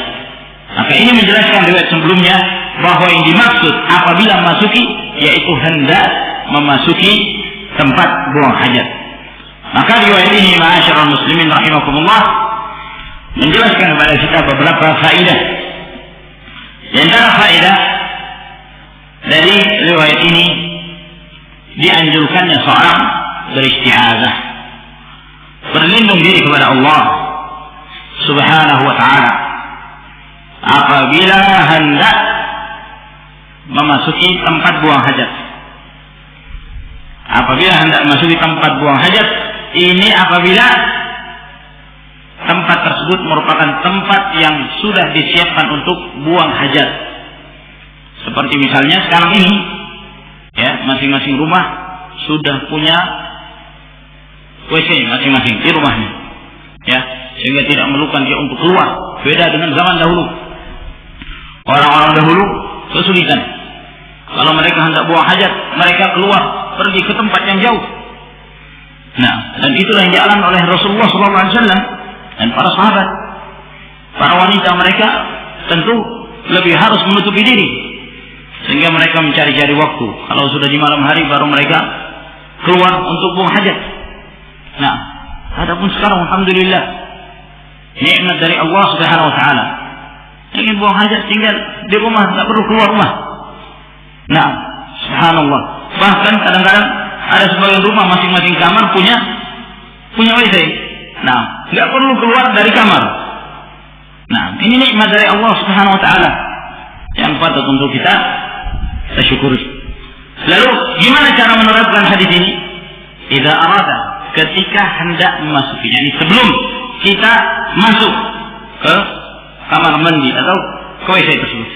Maka ini menjelaskan riwayat sebelumnya bahwa yang dimaksud apabila memasuki yaitu hendak memasuki tempat buang hajat. Maka riwayat ini ma'asyiral muslimin rahimakumullah menjelaskan kepada kita beberapa faedah. Di antara faedah dari riwayat ini dianjurkannya seorang beristi'adzah, berlindung diri kepada Allah Subhanahu wa ta'ala apabila hendak memasuki tempat buang hajat. Apabila hendak memasuki tempat buang hajat, ini apabila tempat tersebut merupakan tempat yang sudah disiapkan untuk buang hajat. Seperti misalnya sekarang ini, ya, masing-masing rumah sudah punya WC masing-masing di rumahnya, ya, sehingga tidak memerlukan dia untuk keluar. Beda dengan zaman dahulu. Orang-orang dahulu kesulitan. Kalau mereka hendak buang hajat, mereka keluar pergi ke tempat yang jauh. Nah, dan itulah yang dialami oleh Rasulullah SAW dan para sahabat. Para wanita mereka tentu lebih harus menutupi diri, sehingga mereka mencari-cari waktu. Kalau sudah di malam hari baru mereka keluar untuk buang hajat. Nah, adapun sekarang alhamdulillah nikmat dari Allah Subhanahu wa taala. Ingin buang hajat tinggal di rumah, tak perlu keluar rumah. Nah, subhanallah. Bahkan kadang-kadang ada sebagian rumah masing-masing kamar punya WC. Nah, nggak perlu keluar dari kamar. Nah, ini nikmat dari Allah Subhanahu wa taala yang patut untuk kita syukuri. Lalu gimana cara menerapkan hadis ini? Idza arada, ketika hendak memasuki, yakni sebelum kita masuk ke kamar mandi atau ke WC tersebut.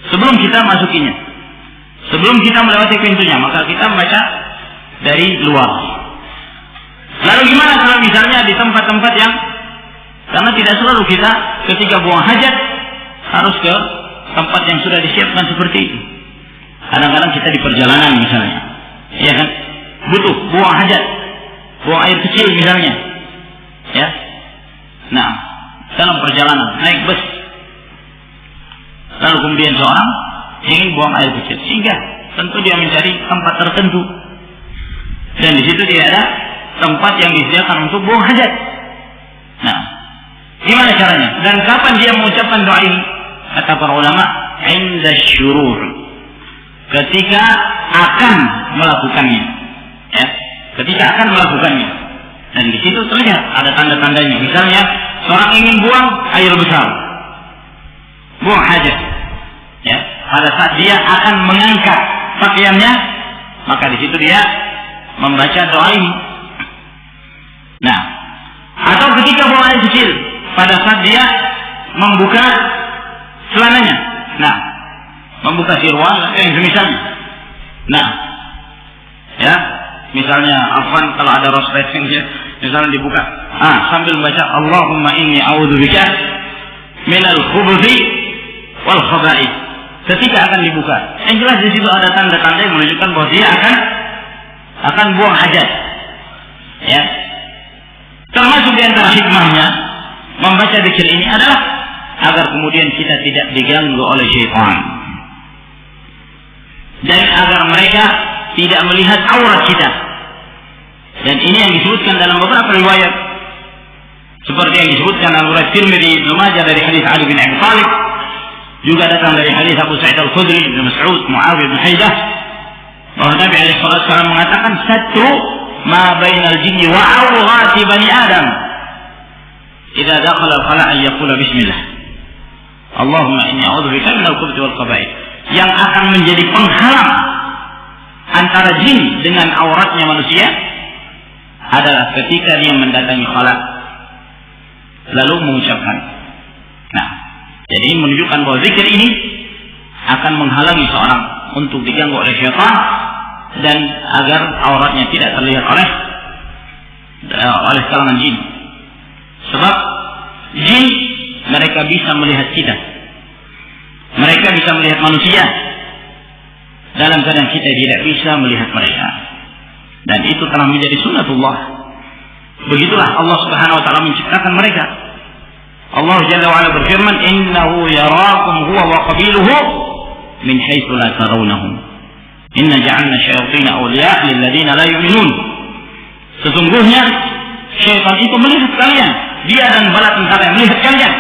Sebelum kita masukinya, Sebelum kita melewati pintunya, maka kita membaca dari luar. Lalu gimana kalau misalnya di tempat-tempat yang, karena tidak selalu kita ketika buang hajat harus ke tempat yang sudah disiapkan seperti itu. Kadang-kadang kita di perjalanan misalnya, ya kan, butuh buang hajat, buang air kecil misalnya, ya. Nah, dalam perjalanan naik bus, lalu kemudian seorang ingin buang air kecil, sehingga tentu dia mencari tempat tertentu, dan di situ tidak ada tempat yang disediakan untuk buang hajat. Nah, gimana caranya? Dan kapan dia mengucapkan doa ini? Kata para ulama, inda syurur, ketika akan melakukannya, ya, ketika akan melakukannya. Dan di situ terlihat ada tanda-tandanya. Misalnya seorang ingin buang air besar, buang hajat, ya, pada saat dia akan mengangkat pakaiannya, maka di situ dia membaca doa ini. Nah, atau ketika buang air kecil, pada saat dia membuka celananya, nah, membuka sirwal yang semisalnya. Nah, ya, misalnya afwan kalau ada rosleting ya, misalnya dibuka, sambil membaca Allahumma inni a'udzubika minal khubuthi wal khaba'ith. Ketika akan dibuka, yang jelas di situ ada tanda-tanda yang menunjukkan bahwa dia akan buang hajat. Ya, termasuk di antara hikmahnya membaca dzikir ini adalah agar kemudian kita tidak diganggu oleh syaitan, dan agar mereka tidak melihat aurat kita. Dan ini yang disebutkan dalam beberapa riwayat, seperti yang disebutkan dalam riwayat Tirmidzi, Ibnu Majah dari hadis Ali bin Abi Thalib, juga datang dari hadis Abu Sa'id Al-Khudri, Ibnu Mas'ud, Muawiyah bin Haidah, bahwa Nabi alaihi wasallam mengatakan, "Satru ma bainal jinni wa awrati bani Adam. Idza dakhala al-khala' an yaqula bismillah. Allahumma inni a'udzubika minal khubuthi wal khaba'ith." Yang akan menjadi penghalang antara jin dengan auratnya manusia adalah ketika dia mendatangi khala' lalu mengucapkan. Nah, jadi ini menunjukkan bahwa zikir ini akan menghalangi seorang untuk diganggu oleh syaitan, dan agar auratnya tidak terlihat oleh kalangan jin. Sebab jin mereka bisa melihat kita, mereka bisa melihat manusia dalam keadaan kita tidak bisa melihat mereka, dan itu telah menjadi sunnatullah. Begitulah Allah Subhanahu wa taala menciptakan mereka. Allah Jalla wa ala berfirman, "Innahu yarakum huwa wa qabiluhu min haitsu la tarawnahum. Inna ja'alna syayatin awliya lil ladzina la yu'minun." Sesungguhnya syaitan itu melihat kalian, dia dan bala tentara melihat kalian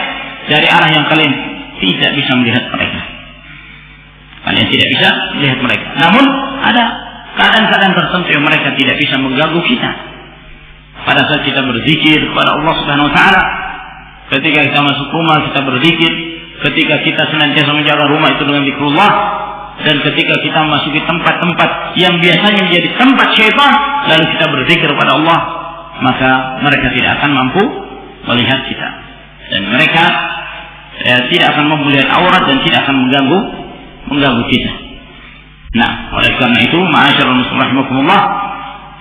dari arah yang kalian tidak bisa melihat mereka. Kalian tidak bisa melihat mereka. Namun ada keadaan-keadaan tertentu yang mereka tidak bisa mengganggu kita. Pada saat kita berzikir kepada Allah Subhanahu wa taala, ketika kita masuk rumah kita berzikir, ketika kita senantiasa menjaga rumah itu dengan zikrullah, dan ketika kita memasuki tempat-tempat yang biasanya menjadi tempat syaitan, lalu kita berzikir kepada Allah, maka mereka tidak akan mampu melihat kita, dan mereka tidak akan melihat aurat dan tidak akan mengganggu kita. Nah, oleh karena itu, ma'asyiral muslimin rahimakumullah,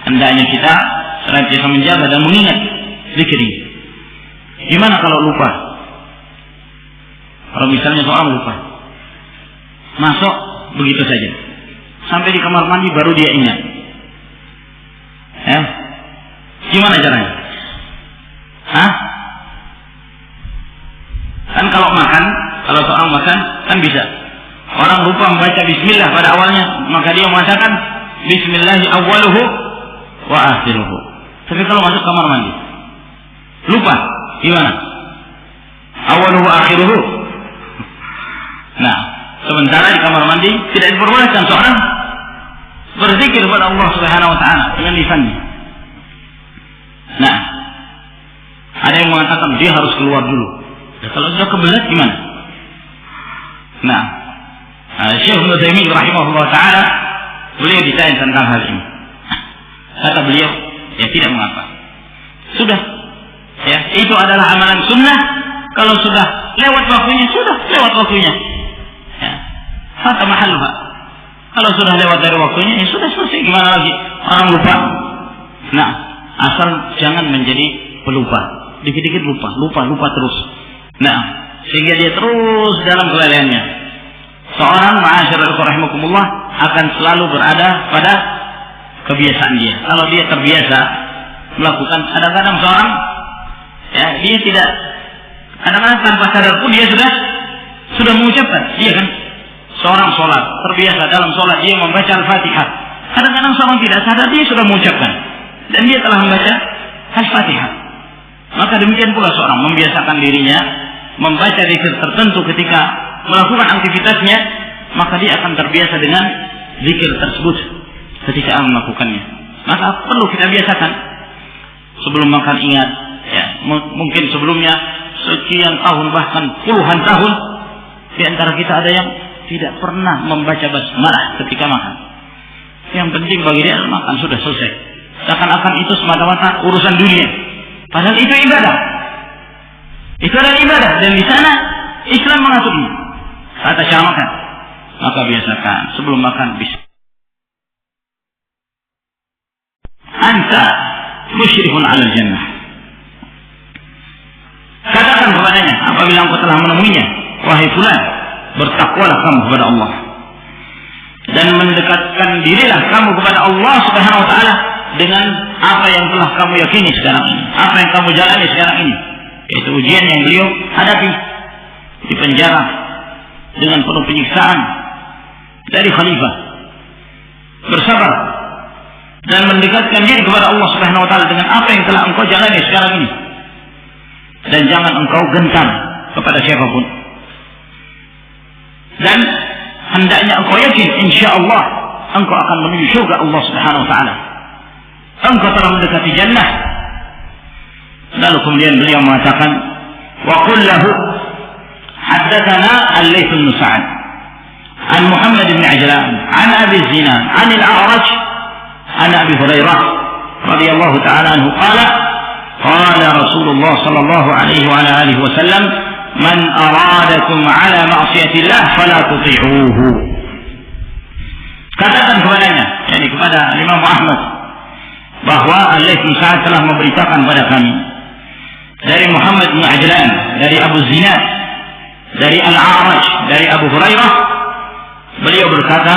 hendaknya kita senantiasa menjaga dan mengingat zikir ini. Gimana kalau lupa? Kalau misalnya seorang lupa, masuk begitu saja, sampai di kamar mandi baru dia ingat, gimana caranya? Kan kalau seorang makan kan bisa. Orang lupa membaca bismillah pada awalnya, maka dia mengatakan bismillahi awwaluhu wa akhiruhu. Tapi kalau masuk kamar mandi lupa, gimana? Awwaluhu wa akhiruhu. Nah, sementara di kamar mandi tidak diperbolehkan seorang berzikir kepada Allah Subhanahu wa taala dengan lisannya. Nah, ada yang mengatakan dia harus keluar dulu. Ya, kalau sudah kebelet gimana? Nah, Syekh Ibnu Utsaimin rahimahullah taala, beliau ditanya tentang hal ini. Kata beliau, ya tidak mengapa. Sudah, ya itu adalah amalan sunnah. Kalau sudah lewat waktunya, sudah lewat waktunya. Ya, fata mahalluha. Kalau sudah lewat dari waktunya, ya sudah selesai. Gimana lagi? Orang lupa. Nah, asal jangan menjadi pelupa. Dikit-dikit lupa terus. Nah, sehingga dia terus dalam kelalaiannya. Seorang ma'asyiral rahimakumullah akan selalu berada pada kebiasaan dia. Kalau dia terbiasa melakukan, kadang-kadang seorang ya dia tidak, kadang-kadang tanpa sadar pun dia sudah mengucapkan. Dia kan seorang sholat terbiasa dalam sholat dia membaca Al-Fatihah. Kadang-kadang seorang tidak sadar dia sudah mengucapkan dan dia telah membaca Al-Fatihah. Maka demikian pula seorang membiasakan dirinya membaca zikir tertentu ketika melakukan aktivitasnya, maka dia akan terbiasa dengan zikir tersebut ketika melakukannya. Maka perlu kita biasakan. Sebelum makan ingat, ya, mungkin sebelumnya sekian tahun bahkan puluhan tahun di antara kita ada yang tidak pernah membaca basmalah ketika makan. Yang penting bagi dia makan sudah selesai. Seakan-akan itu semata-mata urusan dunia. Padahal itu ibadah. Itu adalah ibadah dan di sana Islam mengaturnya. Kata cara makan, maka biasakan sebelum makan bisa. Anta musyrifun 'alal jannah. Katakan kepadanya apabila engkau telah menemuinya, wahai fulan, bertakwalah kamu kepada Allah dan mendekatkan dirilah kamu kepada Allah Subhanahu wa taala dengan apa yang telah kamu yakini sekarang ini, apa yang kamu jalani sekarang ini, yaitu ujian yang beliau hadapi di penjara dengan penuh penyiksaan dari khalifah. Bersabar dan mendekatkan diri kepada Allah Subhanahu wa taala dengan apa yang telah engkau jalani sekarang ini. Dan jangan engkau gentar kepada siapapun. Dan hendaknya engkau yakin insyaallah engkau akan menuju surga Allah Subhanahu wa taala. Engkau telah mendekati jannah. Lalu kemudian beliau mengatakan, wa qul lahu haddatsana al-Layth bin Sa'd an Muhammad bin Ajlan an Abi Zinad an al-A'raj an Abi Hurairah radhiyallahu ta'ala anhu qala qala Rasulullah sallallahu alaihi wa alihi wasallam man aradakum ala ma'siyatillah fala tuti'uhu. Katakan kepadanya, yakni kepada Imam Ahmad, bahwa Al-Layth bin Sa'd telah memberitakan kepada kami dari Muhammad bin Ajlan, dari Abu Zinad, dari Al-A'raj, dari Abu Hurairah, beliau berkata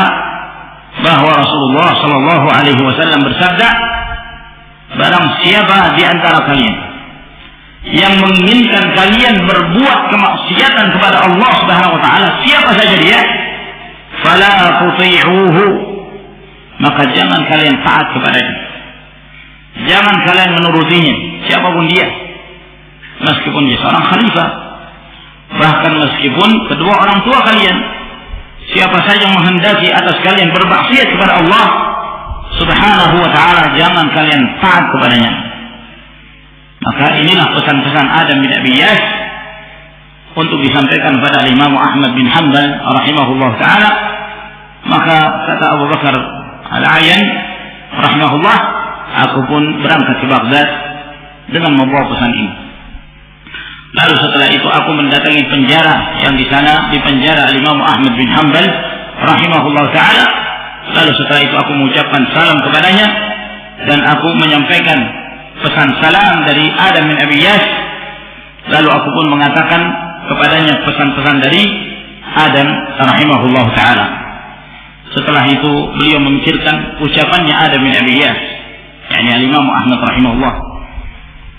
bahwa Rasulullah sallallahu alaihi wasallam bersabda, barang siapa di antara kalian yang menginginkan kalian berbuat kemaksiatan kepada Allah Subhanahu wa taala, siapa saja dia, fala tuti'uhu, maka jangan kalian taat kepadanya. Jangan kalian menurutinya, siapapun dia. Meskipun dia seorang khalifah, bahkan meskipun kedua orang tua kalian, siapa saja yang menghendaki atas kalian bermaksiat kepada Allah Subhanahu wa ta'ala, jangan kalian taat kepadanya. Maka inilah pesan-pesan Adam bin Abi Iyas untuk disampaikan kepada Imam Ahmad bin Hanbal rahimahullah ta'ala. Maka kata Abu Bakar Al-Ayan rahimahullah, aku pun berangkat ke Baghdad dengan membawa pesan ini. Lalu setelah itu aku mendatangi penjara yang di sana, di penjara Imam Ahmad bin Hanbal rahimahullah ta'ala. Lalu setelah itu aku mengucapkan salam kepadanya dan aku menyampaikan pesan salam dari Adam bin Abi Iyas. Lalu aku pun mengatakan kepadanya pesan-pesan dari Adam rahimahullah ta'ala. Setelah itu beliau memikirkan ucapannya Adam bin Abi Iyas, yakni Imam Ahmad rahimahullah.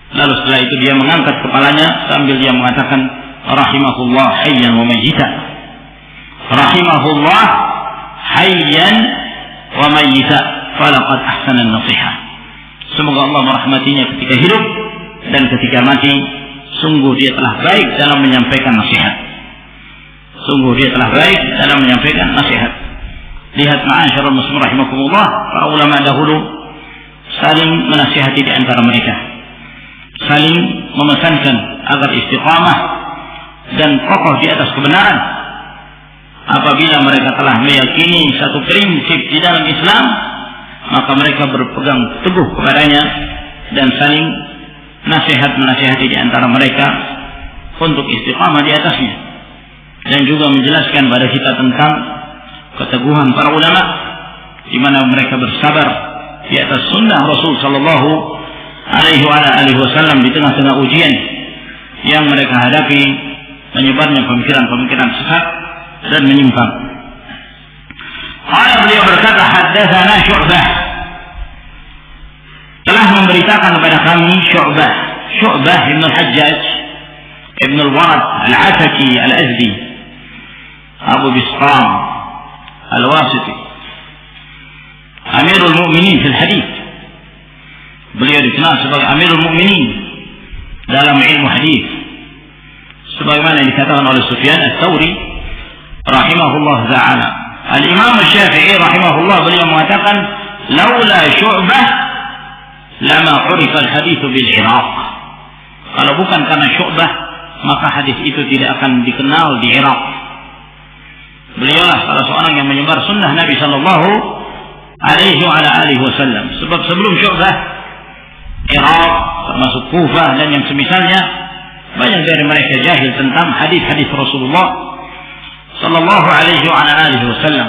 Lalu setelah itu dia mengangkat kepalanya sambil dia mengatakan rahimahullah hayyan wa mayyita. Rahimahullah hayyan wa mayyita falaqad ahsana an-nasihah. Semoga Allah merahmatinya ketika hidup dan ketika mati. Sungguh dia telah baik dalam menyampaikan nasihat. Sungguh dia telah baik dalam menyampaikan nasihat. Lihat ma'asyiral muslimin rahimakumullah, para ulama dahulu saling menasihati di antara mereka, saling memesankan agar istiqamah dan kokoh di atas kebenaran. Apabila mereka telah meyakini satu prinsip di dalam Islam, maka mereka berpegang teguh kepadanya dan saling nasihat-menasihati di antara mereka untuk istiqamah di atasnya, dan juga menjelaskan pada kita tentang keteguhan para ulama, di mana mereka bersabar di atas sunnah Rasul sallallahu alaihi wasallam di tengah-tengah ujian yang mereka hadapi, menyebarnya pemikiran-pemikiran sesat dan menyimpang. Beliau berkata, haddatsana Syu'bah, telah memberitakan kepada kami Syu'bah ibn al-Hajjaj ibn al-Warad al-Ataki al-Azdi Abu Bistam al-Wasiti, Amirul Mu'minin fil hadith. Beliau dikenal sebagai Amirul Mu'minin dalam ilmu hadith, sebagaimana dikatakan oleh Sufyan ats-Tsauri rahimahullah ta'ala. Al-Imam Syafi'i rahimahullah beliau mengatakan, laula Syu'bah lama urifa al-hadits bil Iraq. Kalau bukan karena Syu'bah, maka hadis itu tidak akan dikenal di Irak. Beliaulah salah seorang yang menyebar sunnah Nabi sallallahu alaihi wasallam. Sebab sebelum Syu'bah, Irak termasuk Kufah dan yang semisalnya, banyak dari mereka jahil tentang hadis-hadis Rasulullah sallallahu alaihi wasallam,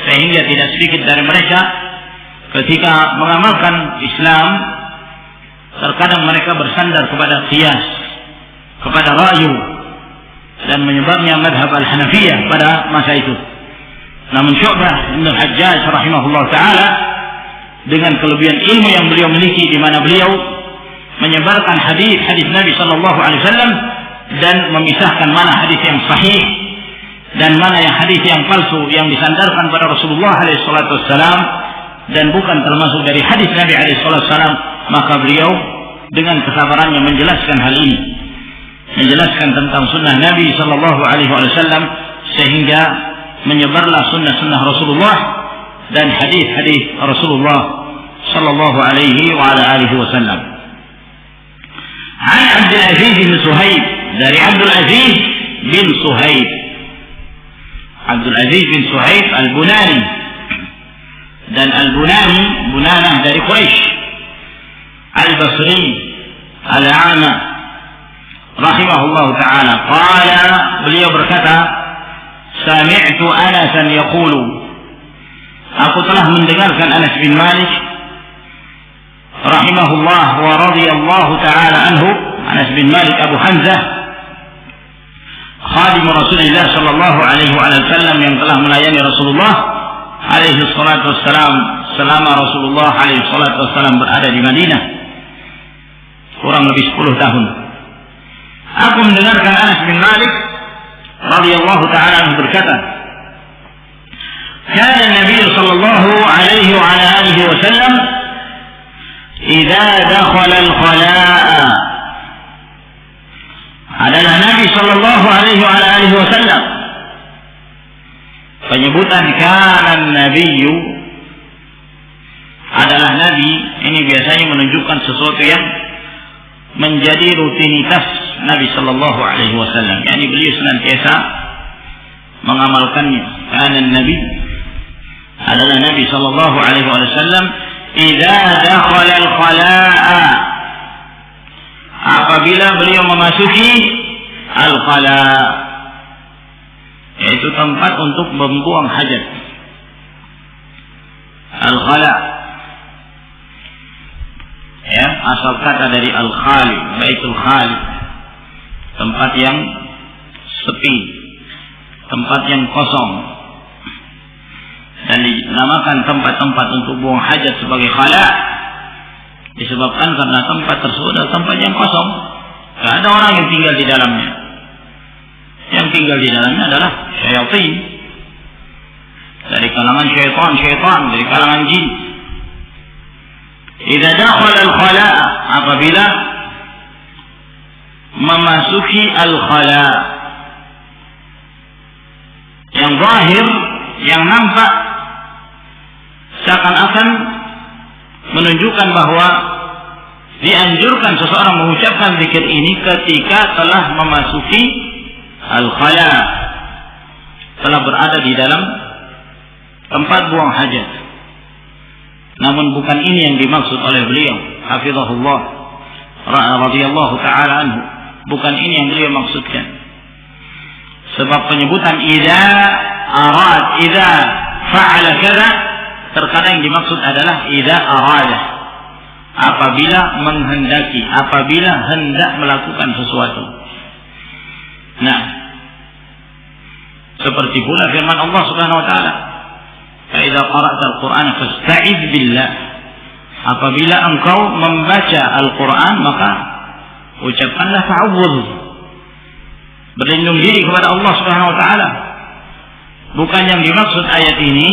sehingga tidak sedikit dari mereka ketika mengamalkan Islam terkadang mereka bersandar kepada qiyas, kepada ra'yu, dan menyebarnya madhab al-Hanafiyah pada masa itu. Namun Syu'bah ibn al-Hajjaj rahimahullah ta'ala dengan kelebihan ilmu yang beliau miliki, di mana beliau menyebarkan hadis-hadis Nabi sallallahu alaihi wasallam dan memisahkan mana hadis yang sahih dan mana yang hadis yang palsu yang disandarkan pada Rasulullah alaihi salatu wasallam dan bukan termasuk dari hadis Nabi alaihi salatu wasallam, maka beliau dengan kesabarannya menjelaskan hal ini, menjelaskan tentang sunnah Nabi sallallahu alaihi wasallam, sehingga menyebarlah sunnah-sunnah Rasulullah dan hadis-hadis Rasulullah sallallahu alaihi wasallam. An Abdul Aziz bin Suhaib, dari Abdul Aziz bin Suhaib, Abdul Aziz bin Suhaib al-Bunani, dan al-Bunani Bunanah dari Quraisy, al-Basri al-A'ma rahimahullah ta'ala. Qala, beliau berkata, sami'tu Anasan yaqulu, aku telah mendengarkan Anas bin Malik rahimahullah wa radiyallahu ta'ala anhu. Anas bin Malik Abu Hamzah, khadim Rasulullah sallallahu alaihi wasallam, yang telah melayani Rasulullah alaihi salatu wassalam selama Rasulullah alaihi salatu wassalam berada di Madinah kurang lebih 10 tahun. Aku mendengarkan Anas bin Malik radhiyallahu ta'ala anhu berkata, kana Nabi sallallahu alaihi wa ala alihi wasallam idza dakhala al-khalaa, adalah Nabi sallallahu alaihi wa ala alihi wasallam, penyebutan kana nabiyyu adalah nabi ini biasanya menunjukkan sesuatu yang menjadi rutinitas Nabi sallallahu alaihi wasallam, yakni beliau senantiasa mengamalkannya. Kana nabi adalah Nabi sallallahu alaihi wasallam idza dakhala al-khalaa, apabila beliau memasuki al-khala', yaitu tempat untuk membuang hajat. Al-khala', ya, asal kata dari al-khali, baitul khali, tempat yang sepi, tempat yang kosong, dan dinamakan tempat-tempat untuk buang hajat sebagai khala' disebabkan karena tempat tersebut adalah tempat yang kosong, tidak ada orang yang tinggal di dalamnya. Yang tinggal di dalamnya adalah syaitan, dari kalangan syaitan, dari kalangan jin. Idza dakhala al-khala', apabila memasuki al-khala', yang zahir, yang nampak seakan-akan menunjukkan bahwa dianjurkan seseorang mengucapkan zikir ini ketika telah memasuki al-khala', telah berada di dalam tempat buang hajat. Namun bukan ini yang dimaksud oleh beliau hafizahullah radhiyallahu ta'ala anhu, bukan ini yang beliau maksudkan. Sebab penyebutan idza idza fa'ala kadza, terkadang yang dimaksud adalah idza arada, apabila menghendaki, apabila hendak melakukan sesuatu. Nah, seperti pula firman Allah Subhanahu wa taala, "Fa idza qara'ta al-Qur'ana fasta'iz billah." Apabila engkau membaca Al-Qur'an, maka ucapkanlah ta'awudz, berlindung diri kepada Allah Subhanahu wa taala. Bukan yang dimaksud ayat ini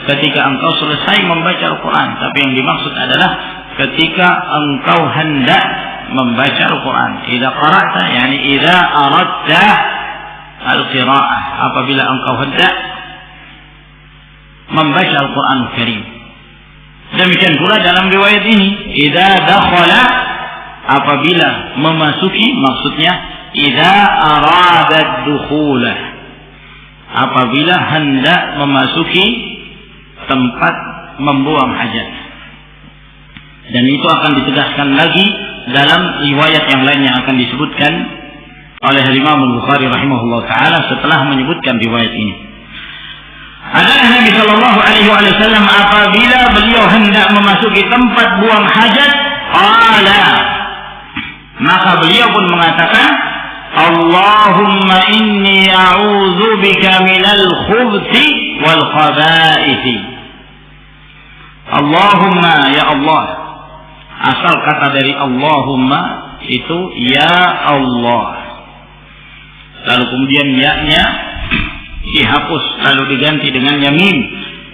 ketika engkau selesai membaca Al-Qur'an, tapi yang dimaksud adalah ketika engkau hendak membaca Al-Qur'an. Idza qara'ta yani idza aradta al-qira'ah, apabila engkau hendak membaca Al-Qur'an Karim. Demikian pula dalam riwayat ini, idza dakhala, apabila memasuki, maksudnya idza arada dukhulah, apabila hendak memasuki tempat membuang hajat. Dan itu akan ditegaskan lagi dalam riwayat yang lain yang akan disebutkan oleh Imam Al-Bukhari rahimahullah ta'ala setelah menyebutkan riwayat ini. Adalah Nabi Shallallahu Alaihi Wasallam apabila beliau hendak memasuki tempat buang hajat, qala, maka beliau pun mengatakan, Allahumma inni a'udzu bika minal khubuthi wal khaba'ith. Allahumma, ya Allah. Asal kata dari Allahumma itu ya Allah. Lalu kemudian ya-nya dihapus lalu diganti dengan yamin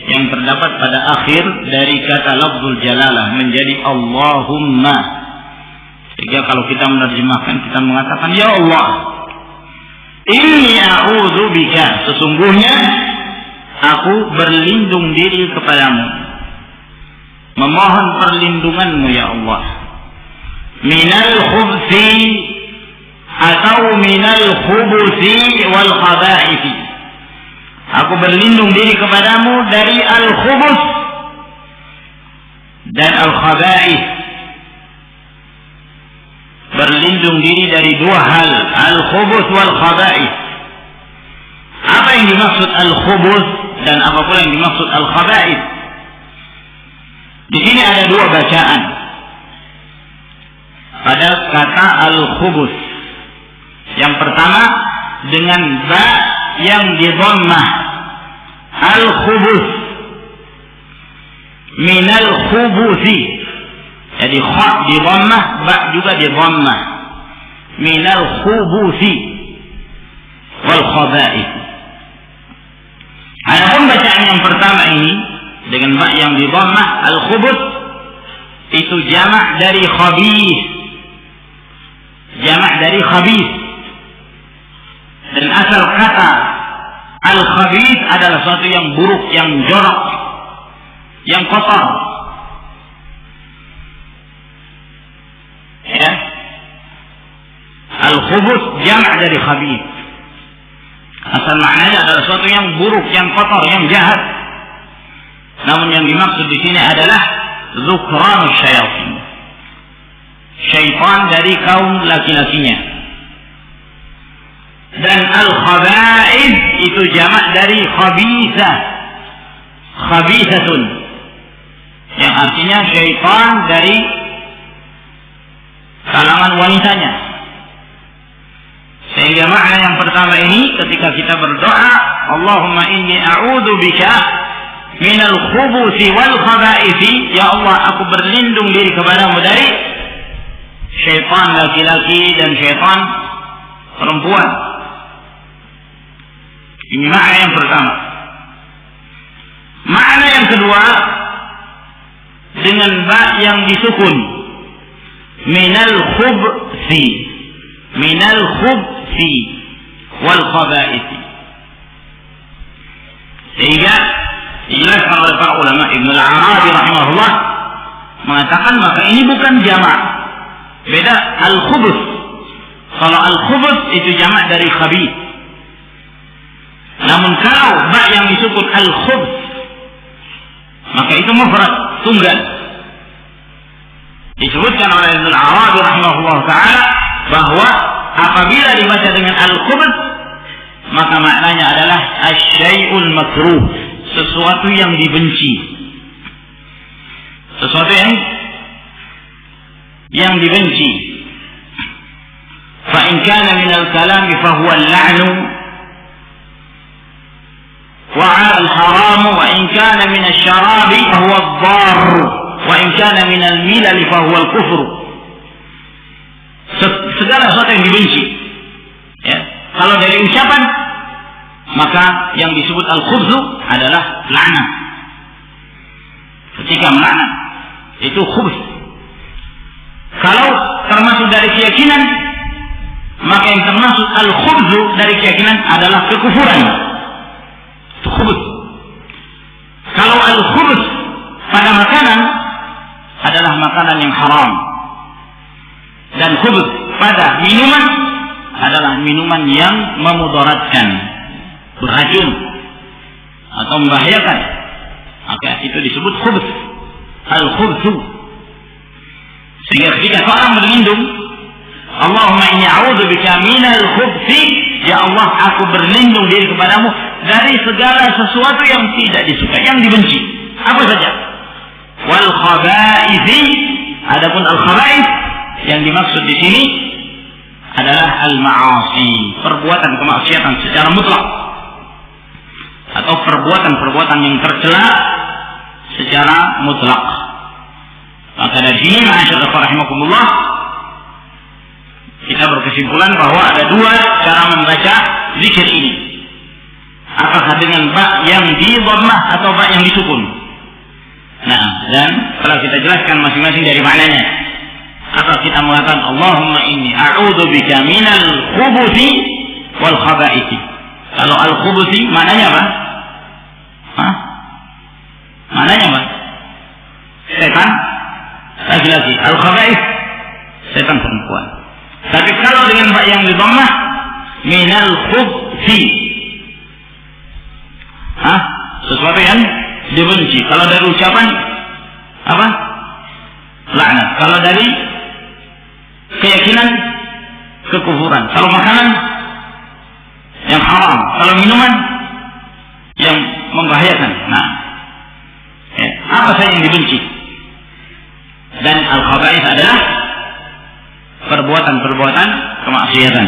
yang terdapat pada akhir dari kata lafzul jalalah menjadi Allahumma. Sehingga kalau kita menerjemahkan, kita mengatakan ya Allah, inni a'udzu bika, sesungguhnya aku berlindung diri kepadamu, memohon perlindunganmu ya Allah, minal khubthi atau minal khubuthi wal khaba'ith. Aku berlindung diri kepadamu dari al-khubus dan al-khaba'ith. Berlindung diri dari dua hal, al-khubus wal khaba'ith. Apa yang dimaksud al-khubus dan apa pula yang dimaksud al-khaba'ith? Di sini ada dua bacaan pada kata al-khubus. Yang pertama dengan ba yang di dhammah, al-khubus, minal khubuthi. Jadi kha di dhammah, ba juga di dhammah, minal khubuthi wal khaba'ith. Adapun bacaan yang pertama ini dengan ba yang di dhammah, al-khubus, itu jamak dari khabith, jamak dari khabith. Dan asal kata al-khabith adalah sesuatu yang buruk, yang jorok, yang kotor. Ya. Al-khubuth jamak dari khabith. Asal maknanya adalah sesuatu yang buruk, yang kotor, yang jahat. Namun yang dimaksud di sini adalah dzukran syaitan. Syaitan dari kaum laki-lakinya. Dan al-khaba'ith itu jamak dari khabithah, khabithatun, yang artinya syaitan dari kalangan wanitanya. Sehingga makna yang pertama ini ketika kita berdoa, Allahumma inni a'udzu bika minal khubuthi wal khaba'ith, ya Allah, aku berlindung diri kepadamu dari syaitan laki-laki dan syaitan perempuan. Ini makna yang pertama. Makna yang kedua dengan ba yang disukun, minal khubthi, minal khubthi wal khaba'ith. Sehingga dijelaskan oleh para ulama, Ibnu Al-Arabi rahimahullah mengatakan maka ini bukan jamak. Beda al-khubuth. Kalau al-khubuth itu jamak dari khabith. Namun kalau ba yang disebut al-khubth, maka itu mufrad, tunggal. Disebutkan oleh Ibnu Al-Arabi rahimahullah ta'ala bahwa apabila dibaca dengan al-khubth, maka maknanya adalah asyai'ul makruh, sesuatu yang dibenci, sesuatu yang dibenci. Fa in kana min al-kalam fa huwa al-la'nu wa 'al-haram, wa in kana min asy-syarab fa huwa ad-darr, wa in kana min al-milal fa huwa al-kufr. Segala sesuatu yang dibenci, ya. Kalau dari ucapan, maka yang disebut al-khubzu adalah laknat. Ketika melaknat itu khubz. Kalau termasuk dari keyakinan, maka yang termasuk al-khubzu dari keyakinan adalah kekufuran. Itu khubz. Kalau al-khubz pada makanan adalah makanan yang haram, dan khubz pada minuman adalah minuman yang memudaratkan, beracun atau membahayakan, maka itu disebut khubz, al-khubzu. Sehingga ketika seorang berlindung, Allahumma inni a'udzubika minal khubthi, ya Allah, aku berlindung diri kepadamu dari segala sesuatu yang tidak disukai, yang dibenci, apa saja. Wal khaba'ith, adapun al khaba'ith yang dimaksud di sini adalah al-ma'asi, perbuatan kemaksiatan secara mutlak, atau perbuatan-perbuatan yang tercela secara mutlak. Maka dari sini, ma'asyiral rahimakumullah, kita berkesimpulan bahwa ada dua cara membaca zikir ini. Apakah dengan ba yang di dhammah atau ba yang disukun? Nah, dan telah kita jelaskan masing-masing dari maknanya. Atau kita mengatakan Allahumma inni a'udzubika minal khubuthi wal khaba'ith. Kalau al khubuthi maknanya apa? Maknanya apa? Setan laki-laki. Al khaba'ith, setan perempuan. Tapi kalau dengan ba yang di dhammah, minal khubthi, sesuatu yang dibenci. Kalau dari ucapan apa? Laknat. Kalau dari keyakinan, kekufuran. Kalau makanan, yang haram. Kalau minuman, yang membahayakan. Nah, apa saja yang dibenci. Dan al-khaba'ith adalah perbuatan-perbuatan kemaksiatan.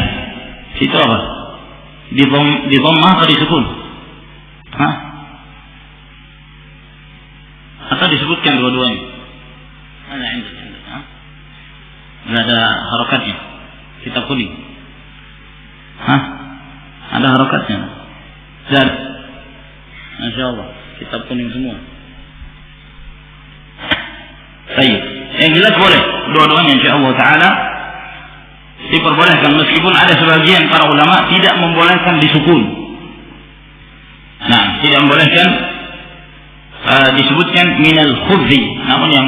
Itu apa? Di dhammah atau disukun? Atau disebutkan dua-duanya? Nggak ada harokatnya. Kitab kuning. Ada harokatnya. Dan Masya Allah, kitab kuning semua. Baik. Yang jelas boleh dua-duanya insyaallah taala diperbolehkan, meskipun ada sebagian para ulama tidak membolehkan disukun. Nah, tidak membolehkan disebutkan minal khubzi, namun yang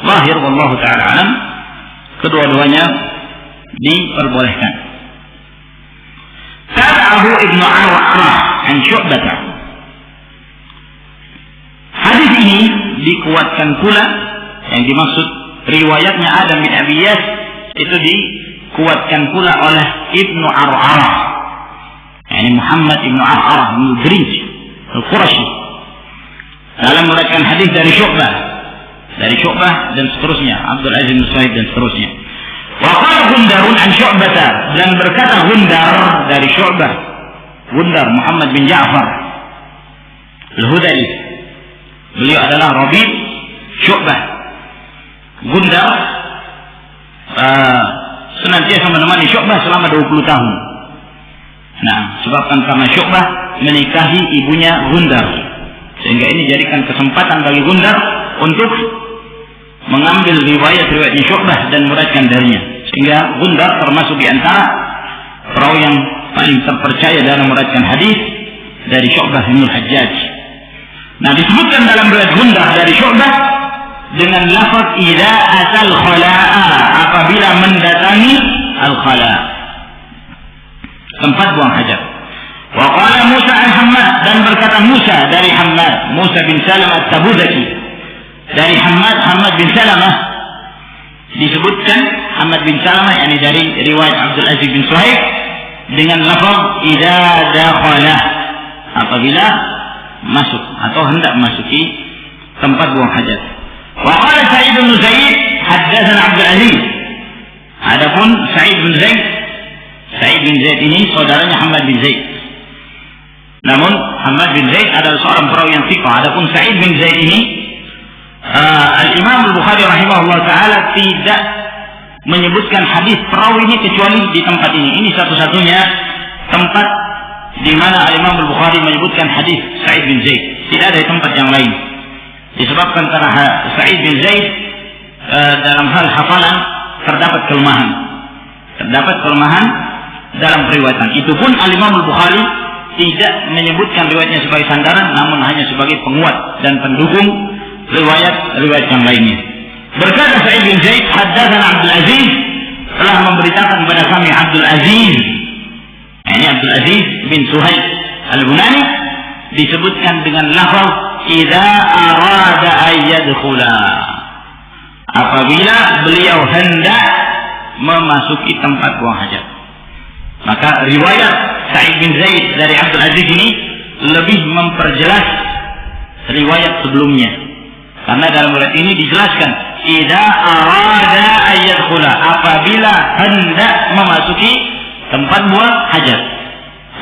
zahir wallahu taala alam kedua-duanya diperbolehkan. Tabi'ahu Ibnu Arwah an Syu'bah. Hadis ini dikuatkan pula, yang dimaksud riwayatnya Adam bin Abi Iyas itu dikuatkan pula oleh Ibnu Ar'arah, yakni Muhammad Ibnu Ar'arah bin Idris Al-Qurashi, dalam meriwayatkan hadis dari Syu'bah dan seterusnya, Abdul Aziz bin Suhaib dan seterusnya. Wa qala Gundarun an Syu'bah, dan berkata Gundar dari Syu'bah, Gundar Muhammad bin Ja'far Al-Hudali, beliau adalah Rabi' Syu'bah. Gundar senantiasa menemani Syu'bah selama 20 tahun. Nah, sebabkan karena Syu'bah menikahi ibunya Gundar, sehingga ini jadikan kesempatan bagi Gundar untuk mengambil riwayat-riwayatnya Syu'bah dan meriwayatkan darinya, sehingga Gundar termasuk di antara perawi yang paling terpercaya dalam meriwayatkan hadis dari Syu'bah bin Al-Hajjaj. Nah, disebutkan dalam riwayat Gundar dari Syu'bah dengan lafaz idza atal khala'a, apabila mendatangi al-khala', tempat buang hajat. Wa qala Musa al-Hammad, dan berkata Musa dari Hammad, Musa bin Salamah at-Tabuzaki, dari Hammad bin Salamah, disebutkan Hammad bin Salamah yakni dari riwayat Abdul Aziz bin Suhaib, dengan lafaz idza dakhala, apabila masuk atau hendak memasuki tempat buang hajat. Wa qala Sa'id bin Zaid haddatsana Abdul Aziz. Adapun Sa'id bin Zaid ini saudaranya Hamad bin Zaid. Namun Hamad bin Zaid adalah seorang perawi yang thiqah. Adapun Sa'id bin Zaid ini Al-Imam Al-Bukhari rahimahullah taala tidak menyebutkan hadis perawi ini kecuali di tempat ini. Ini satu-satunya tempat di mana Al-Imam Al-Bukhari menyebutkan hadis Sa'id bin Zaid. Tidak ada di tempat yang lain. Disebabkan karena Sa'id bin Zaid dalam hal hafalan terdapat kelemahan dalam periwayatan. Itu pun Al-Imam Al-Bukhari tidak menyebutkan riwayatnya sebagai sandaran, namun hanya sebagai penguat dan pendukung riwayat yang lainnya. Berkata Sa'id bin Zaid, haddatsana Abdul Aziz, telah memberitakan kepada kami Abdul Aziz. Ini Abdul Aziz bin Suhaib Al-Bunani, disebutkan dengan lafaz idza arada ayyadkhula, apabila beliau hendak memasuki tempat buang hajat. Maka riwayat Sa'id bin Zaid dari Abdul Aziz ini lebih memperjelas riwayat sebelumnya, karena dalam riwayat ini dijelaskan idza arada ayyadkhula, apabila hendak memasuki tempat buang hajat.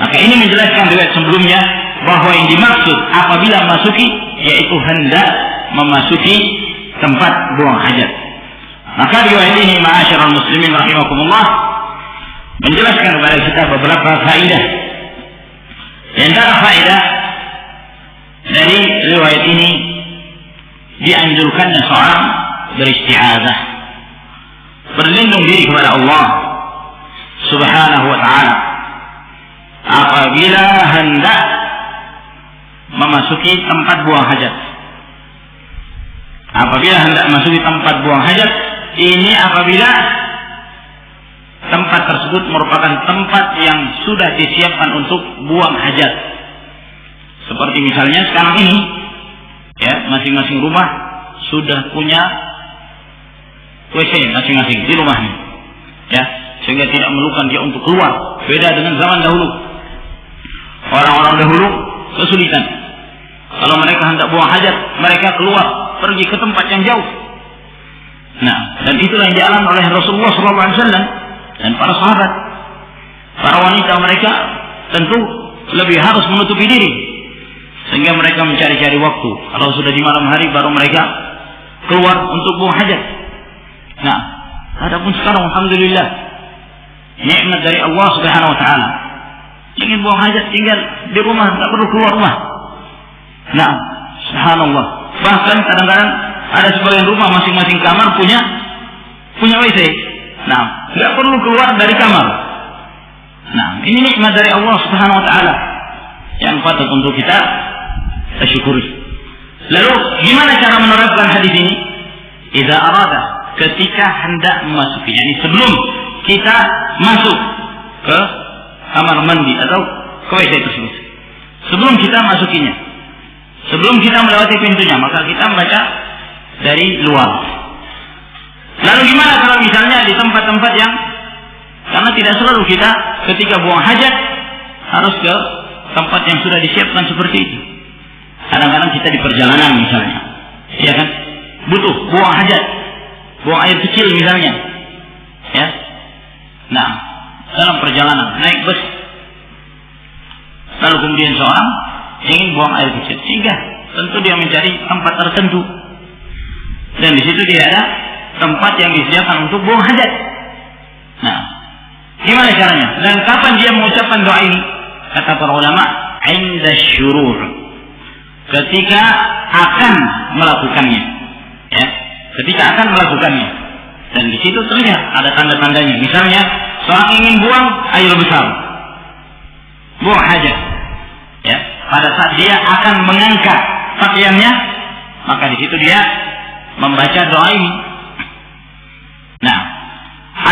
Maka ini menjelaskan riwayat sebelumnya bahwa yang dimaksud apabila memasuki yaitu hendak memasuki tempat buang hajat. Maka riwayat ini ma'asyiral muslimin rahimakumullah menjelaskan kepada kita beberapa faedah. Di antara faedah dari riwayat ini, dianjurkannya seorang beristi'adzah, berlindung diri kepada Allah Subhanahu wa ta'ala apabila hendak memasuki tempat buang hajat. Apabila hendak memasuki tempat buang hajat, ini apabila tempat tersebut merupakan tempat yang sudah disiapkan untuk buang hajat. Seperti misalnya sekarang ini, ya, masing-masing rumah sudah punya WC masing-masing di rumahnya, ya, sehingga tidak memerlukan dia untuk keluar. Beda dengan zaman dahulu. Orang-orang dahulu kesulitan. Kalau mereka hendak buang hajat, mereka keluar pergi ke tempat yang jauh. Nah, dan itulah yang dialami oleh Rasulullah SAW dan para sahabat. Para wanita mereka tentu lebih harus menutupi diri, sehingga mereka mencari-cari waktu. Kalau sudah di malam hari baru mereka keluar untuk buang hajat. Nah, adapun sekarang alhamdulillah nikmat dari Allah Subhanahu wa taala. Ingin buang hajat tinggal di rumah, tidak perlu keluar rumah. Nah, subhanallah. Bahkan kadang-kadang ada sebagian rumah masing-masing kamar punya WC. Nah, tidak perlu keluar dari kamar. Nah, ini nikmat dari Allah Subhanahu wa taala yang patut untuk kita syukuri. Lalu gimana cara menerapkan hadis ini? Idza arada, ketika hendak memasuki, yakni sebelum kita masuk ke kamar mandi atau ke WC tersebut. Sebelum kita masukinya, sebelum kita melewati pintunya, maka kita membaca dari luar. Lalu gimana kalau misalnya di tempat-tempat yang, karena tidak selalu kita ketika buang hajat harus ke tempat yang sudah disiapkan seperti itu. Kadang-kadang kita di perjalanan misalnya, ya kan, butuh buang hajat, buang air kecil misalnya, ya. Nah, dalam perjalanan naik bus, lalu kemudian seorang ingin buang air kecil, sehingga tentu dia mencari tempat tertentu, dan di situ dia ada tempat yang disediakan untuk buang hajat. Nah, gimana caranya? Dan kapan dia mengucapkan doa ini? Kata para ulama, inda syurur, ketika akan melakukannya, ya, ketika akan melakukannya. Dan di situ terlihat ada tanda-tandanya. Misalnya seorang ingin buang air besar, buang hajat, ya, pada saat dia akan mengangkat pakaiannya, maka di situ dia membaca doa ini. Nah,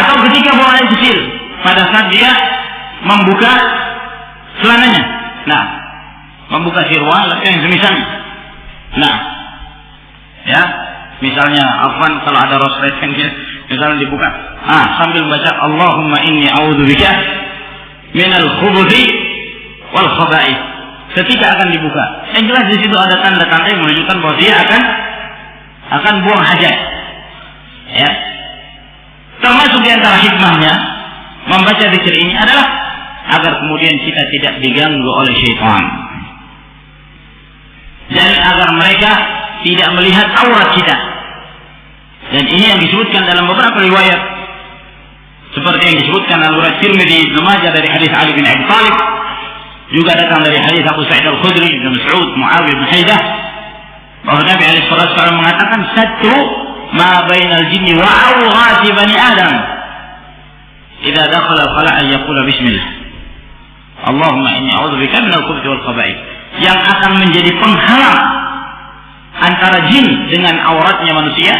atau ketika buang air kecil, pada saat dia membuka celananya, nah, membuka sirwal atau yang semisalnya. Nah, ya, misalnya afwan kalau ada rosleting misalnya dibuka, sambil membaca Allahumma inni a'udzubika minal khubuthi wal khaba'ith. Ketika akan dibuka, yang jelas di situ ada tanda-tanda yang menunjukkan bahwa dia akan buang hajat. Ya. Termasuk di antara hikmahnya membaca zikir ini adalah agar kemudian kita tidak diganggu oleh syaitan. Dan agar mereka tidak melihat aurat kita. Dan ini yang disebutkan dalam beberapa riwayat. Seperti yang disebutkan dalam riwayat Tirmidzi, Ibnu Majah dari hadis Ali bin Abi Thalib. Juga datang dari hadis Abu Sa'id Al-Khudri, Ibnu Mas'ud, Muawiyah bin Haidah. Bahwa Nabi SAW mengatakan, "Satru ma bainal jinni wa awghati bani Adam. Idza dakhala al-khala'a yaqulu bismillah. Allahumma inni a'udzubika minal khubuthi wal khaba'ith." Yang akan menjadi penghalang antara jin dengan auratnya manusia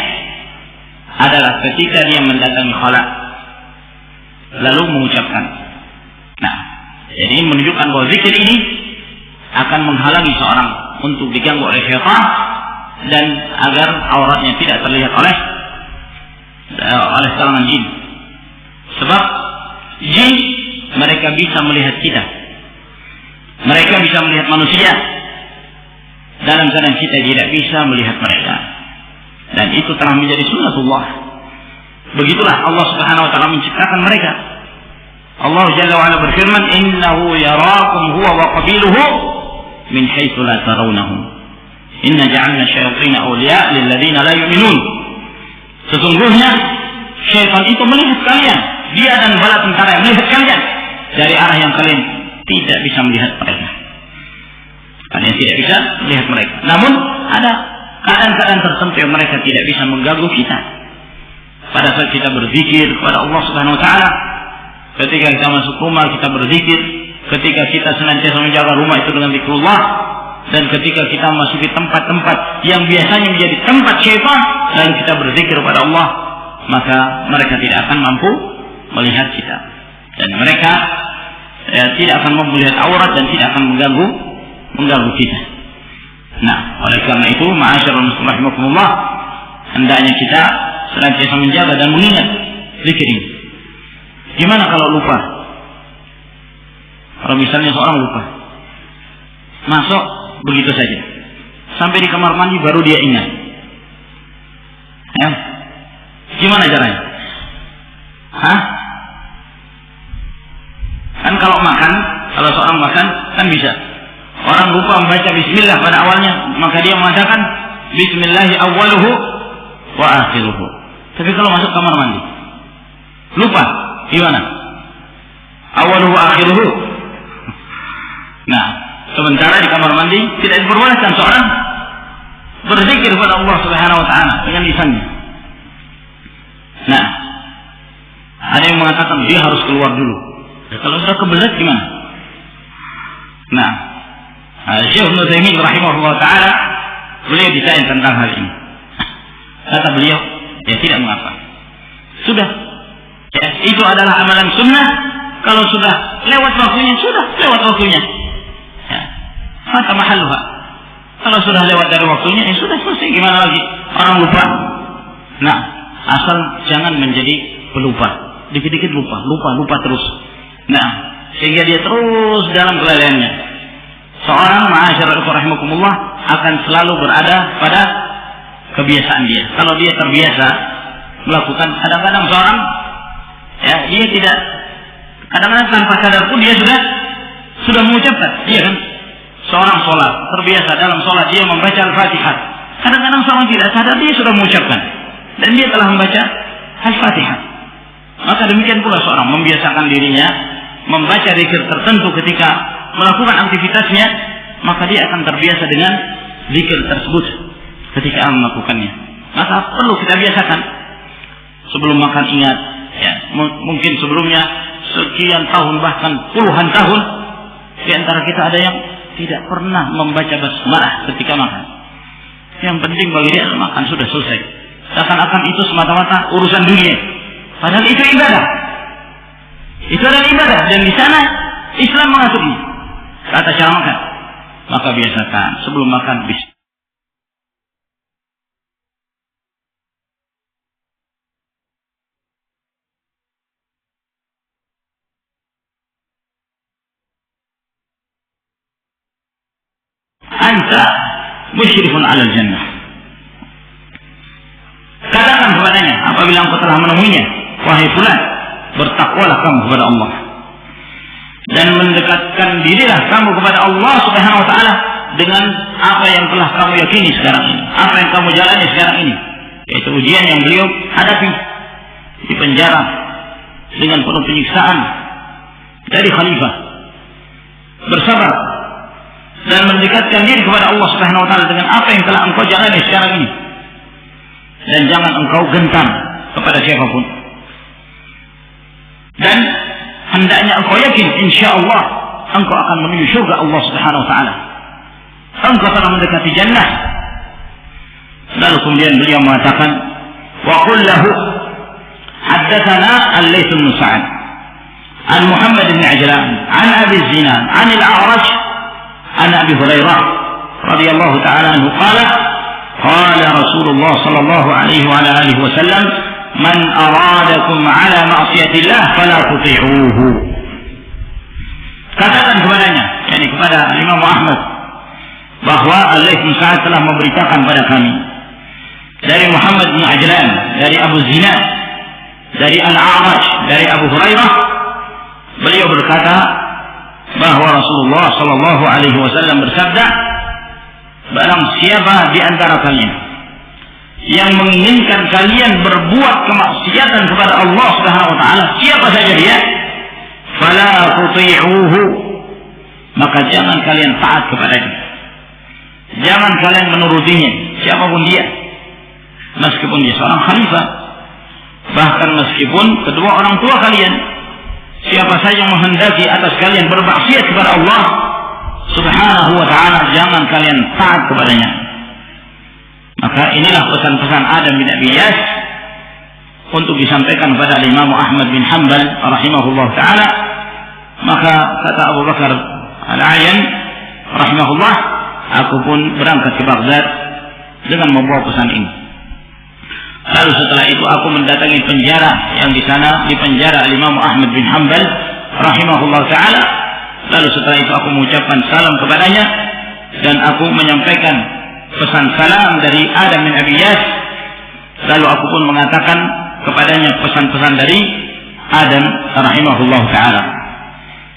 adalah ketika dia mendatangi khala lalu mengucapkan. Nah, jadi menunjukkan bahwa zikir ini akan menghalangi seorang untuk diganggu oleh syaitan dan agar auratnya tidak terlihat oleh kalangan jin. Sebab jin mereka bisa melihat kita. Mereka bisa melihat manusia dalam keadaan kita tidak bisa melihat mereka. Dan itu telah menjadi sunnatullah. Begitulah Allah Subhanahu wa taala menciptakan mereka. Allah Jalla wa Ala berfirman, "Innahu yarakum huwa wa qabiluhu min haitsu la tarawnahum. Inna ja'alna syayatina awliya lil ladzina la yu'minun." Sesungguhnya syaitan itu melihat kalian, dia dan bala tentara melihat kalian dari arah yang kalian tidak bisa melihat mereka. Kalian tidak bisa melihat mereka. Namun ada keadaan-keadaan tertentu yang mereka tidak bisa mengganggu kita. Pada saat kita berzikir kepada Allah Subhanahu wa taala, ketika kita masuk rumah kita berzikir, ketika kita senantiasa menjaga rumah itu dengan zikrullah, dan ketika kita masuki tempat-tempat yang biasanya menjadi tempat syaitan dan kita berzikir kepada Allah, maka mereka tidak akan mampu melihat kita. Dan mereka tidak akan melihat aurat dan tidak akan mengganggu kita. Nah, oleh karena itu, ma'asyiral muslimin rahimakumullah, hendaknya kita senantiasa menjaga dan mengingat zikir ini. Gimana kalau lupa? Kalau misalnya seorang lupa, masuk begitu saja, sampai di kamar mandi baru dia ingat. Ya, gimana caranya? Kan kalau seorang makan kan bisa. Orang lupa membaca bismillah pada awalnya, maka dia mengatakan bismillahi awwaluhu wa akhiruhu. Tapi kalau masuk kamar mandi lupa, gimana? Awwaluhu wa akhiruhu. Nah, sementara di kamar mandi tidak diperbolehkan seorang berzikir kepada Allah Subhanahu wa taala dengan lisannya. Nah, ada yang mengatakan dia harus keluar dulu. Ya, kalau sudah kebelet gimana? Nah, Syekh Ibnu Utsaimin rahimahullah taala beliau ditanya tentang hal ini. Kata beliau, ya tidak mengapa. Sudah. Ya, itu adalah amalan sunnah. Kalau sudah lewat waktunya, sudah lewat waktunya. Ya. Maka mahalluha. Kalau sudah lewat dari waktunya, ya sudah selesai. Gimana lagi? Orang lupa. Nah, asal jangan menjadi pelupa. Dikit-dikit lupa terus. Nah, sehingga dia terus dalam kelalaiannya. Seorang ma'asyiral rahimakumullah akan selalu berada pada kebiasaan dia. Kalau dia terbiasa melakukan, kadang-kadang seorang ya dia tidak, kadang-kadang tanpa sadar pun dia sudah mengucapkan, iya kan? Seorang sholat terbiasa dalam sholat dia membaca Al-Fatihah. Kadang-kadang seorang tidak sadar dia sudah mengucapkan dan dia telah membaca Al-Fatihah. Maka demikian pula seorang membiasakan dirinya membaca zikir tertentu ketika melakukan aktivitasnya, maka dia akan terbiasa dengan zikir tersebut ketika melakukannya. Maka perlu kita biasakan. Sebelum makan ingat, ya, mungkin sebelumnya sekian tahun bahkan puluhan tahun di antara kita ada yang tidak pernah membaca basmalah ketika makan. Yang penting bagi dia makan sudah selesai. Seakan-akan itu semata-mata urusan dunia. Padahal itu ibadah. Itu adalah ibadah dan di sana Islam mengatur ini. Kata cara makan, maka biasakan sebelum makan bismillah. anta musyrifun 'alal jannah. Katakan kepadanya apabila engkau telah menemuinya, wahai fulan, bertakwalah kamu kepada Allah dan mendekatkan dirilah kamu kepada Allah Subhanahu wa taala dengan apa yang telah kamu yakini sekarang ini, apa yang kamu jalani sekarang ini, yaitu ujian yang beliau hadapi di penjara dengan penuh penyiksaan dari khalifah. Bersabar dan mendekatkan diri kepada Allah Subhanahu wa taala dengan apa yang telah engkau jalani sekarang ini, dan jangan engkau gentar kepada siapapun. Dan hendaknya engkau yakin insyaallah engkau akan menuju surga Allah Subhanahu wa taala. Engkau telah mendekati jannah. Lalu kemudian beliau mengatakan, wa qul lahu haddatsana al-Laits bin Sa'd an Muhammad bin Ajlan an Abi Zinan an al-A'raj an Abi Hurairah radhiyallahu ta'ala anhu qala qala Rasulullah sallallahu alaihi wa alihi wasallam man aradakum ala ma'siyatillah fala tuti'uhu. Katakan kepadanya, yakni kepada Imam Ahmad, bahwa Al-Laits bin Sa'd telah memberitakan pada kami dari Muhammad bin Ajlan, dari Abu Zinad, dari Al-A'raj, dari Abu Hurairah, beliau berkata bahwa Rasulullah sallallahu alaihi wasallam bersabda, barang siapa di antara kalian yang menginginkan kalian berbuat kemaksiatan kepada Allah Subhanahu wa taala, siapa saja dia, fala tuti'uhu, maka jangan kalian taat kepadanya. Jangan kalian menurutinya, siapapun dia, meskipun dia seorang khalifah, bahkan meskipun kedua orang tua kalian, siapa saja yang menghendaki atas kalian bermaksiat kepada Allah Subhanahu wa ta'ala, jangan kalian taat kepadanya. Maka inilah pesan-pesan Adam bin Abi Iyas untuk disampaikan kepada Imam Ahmad bin Hanbal rahimahullah ta'ala. Maka kata Abu Bakar Al-Ayan rahimahullah, aku pun berangkat ke Baghdad dengan membawa pesan ini. Lalu setelah itu aku mendatangi penjara yang di sana dipenjara Imam Ahmad bin Hanbal rahimahullah ta'ala. Lalu setelah itu aku mengucapkan salam kepadanya dan aku menyampaikan pesan salam dari Adam bin Abi Iyas. Lalu aku pun mengatakan kepadanya pesan-pesan dari Adam rahimahullah ta'ala.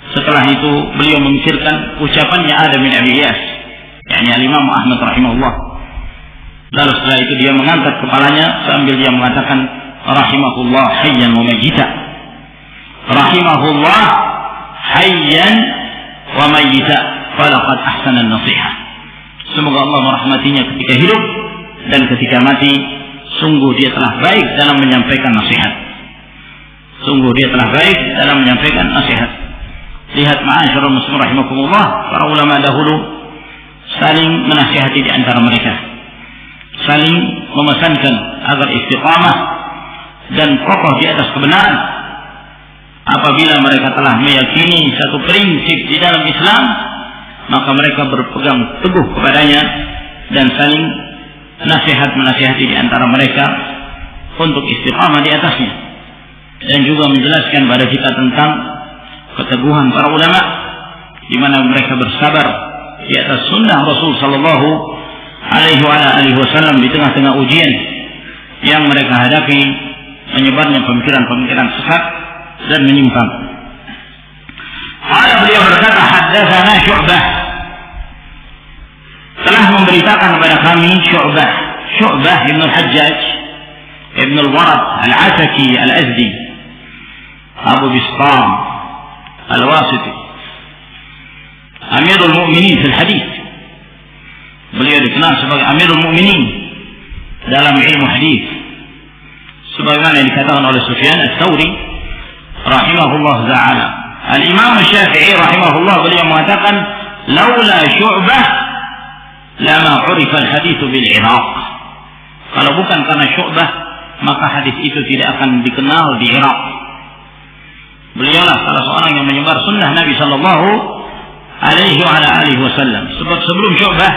Setelah itu beliau mengikirkan ucapannya Adam bin Abi Iyas, yakni Imam Ahmad rahimahullah. Lalu setelah itu dia mengangkat kepalanya sambil dia mengatakan rahimahullah hayyan wa mayyita, rahimahullah hayyan wa mayyita falaqad ahsana an-nasihah. Semoga Allah merahmatinya ketika hidup dan ketika mati, sungguh dia telah baik dalam menyampaikan nasihat. Sungguh dia telah baik dalam menyampaikan nasihat. Lihat ma'asyiral muslimin rahimakumullah, para ulama dahulu saling menasihati di antara mereka, saling memesankan agar istiqamah dan kokoh di atas kebenaran. Apabila mereka telah meyakini satu prinsip di dalam Islam, maka mereka berpegang teguh kepadanya dan saling menasihati di antara mereka untuk istiqamah di atasnya, dan juga menjelaskan kepada kita tentang keteguhan para ulama di mana mereka bersabar di atas sunnah Rasul sallallahu alaihi wasallam di tengah-tengah ujian yang mereka hadapi, menyebarnya pemikiran-pemikiran sesat dan menyimpang. Beliau berkata, haddatsana Syu'bah, telah memberitakan kepada kami Syu'bah ibn al-Hajjaj ibn al-Warad al-Ataki al-Azdi Abu Bistam al-Wasiti, Amirul Mu'minin fil hadith. Beliau dikenal sebagai Amirul Mu'minin dalam ilmu hadis, sebagaimana dikatakan oleh Sufyan Ats-Tsauri rahimahullah ta'ala. Al-Imam Syafi'i rahimahullah beliau mengatakan, laula Syu'bah lama urifa al-hadits bil Iraq. Kalau bukan karena Syu'bah, maka hadis itu tidak akan dikenal di Irak. Beliaulah salah seorang yang menyebar sunnah Nabi sallallahu alaihi wasallam. Sebab sebelum Syu'bah,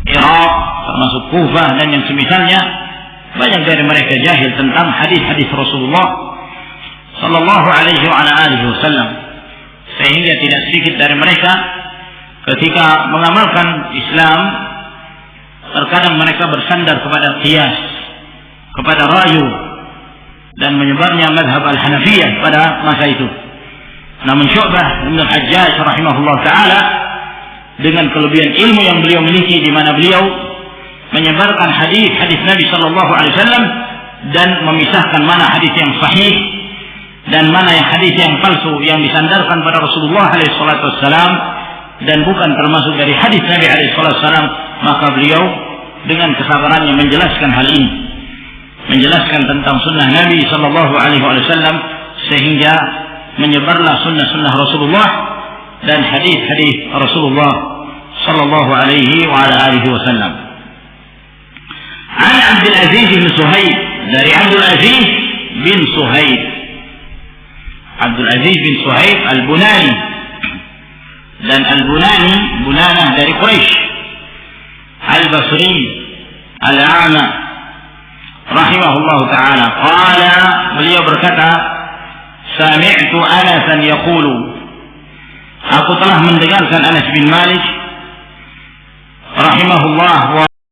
Irak termasuk Kufah dan yang semisalnya, banyak dari mereka jahil tentang hadis-hadis Rasulullah sallallahu alaihi wasallam, sehingga tidak sedikit dari mereka ketika mengamalkan Islam terkadang mereka bersandar kepada qiyas, kepada rayu, dan menyebarnya mazhab al-Hanafiyah pada masa itu. Namun Syu'bah bin al-Hajjaj rahimahullah ta'ala dengan kelebihan ilmu yang beliau miliki, di mana beliau menyebarkan hadis-hadis Nabi sallallahu alaihi wasallam dan memisahkan mana hadis yang sahih dan mana yang hadis yang palsu yang disandarkan pada Rasulullah alaihi salatu wassalam dan bukan termasuk dari hadis Nabi alaihi salatu wassalam, maka beliau dengan kesabarannya menjelaskan hal ini, menjelaskan tentang sunnah Nabi sallallahu alaihi wasallam, sehingga menyebarlah sunnah-sunnah Rasulullah dan hadis-hadis Rasulullah sallallahu alaihi wa ala alihi wasallam. An Abdul Aziz bin Suhaib, dari Abdul Aziz bin Suhaib, Abdul Aziz bin Suhaib al-Bunani, dan al-Bunani Bunanah dari Quraisy, al-Basri al-A'ma rahimahullahu ta'ala. Qala, beliau berkata, sami'tu Anasan yaqulu, aku telah mendengarkan Anas bin Malik rahimahullah wa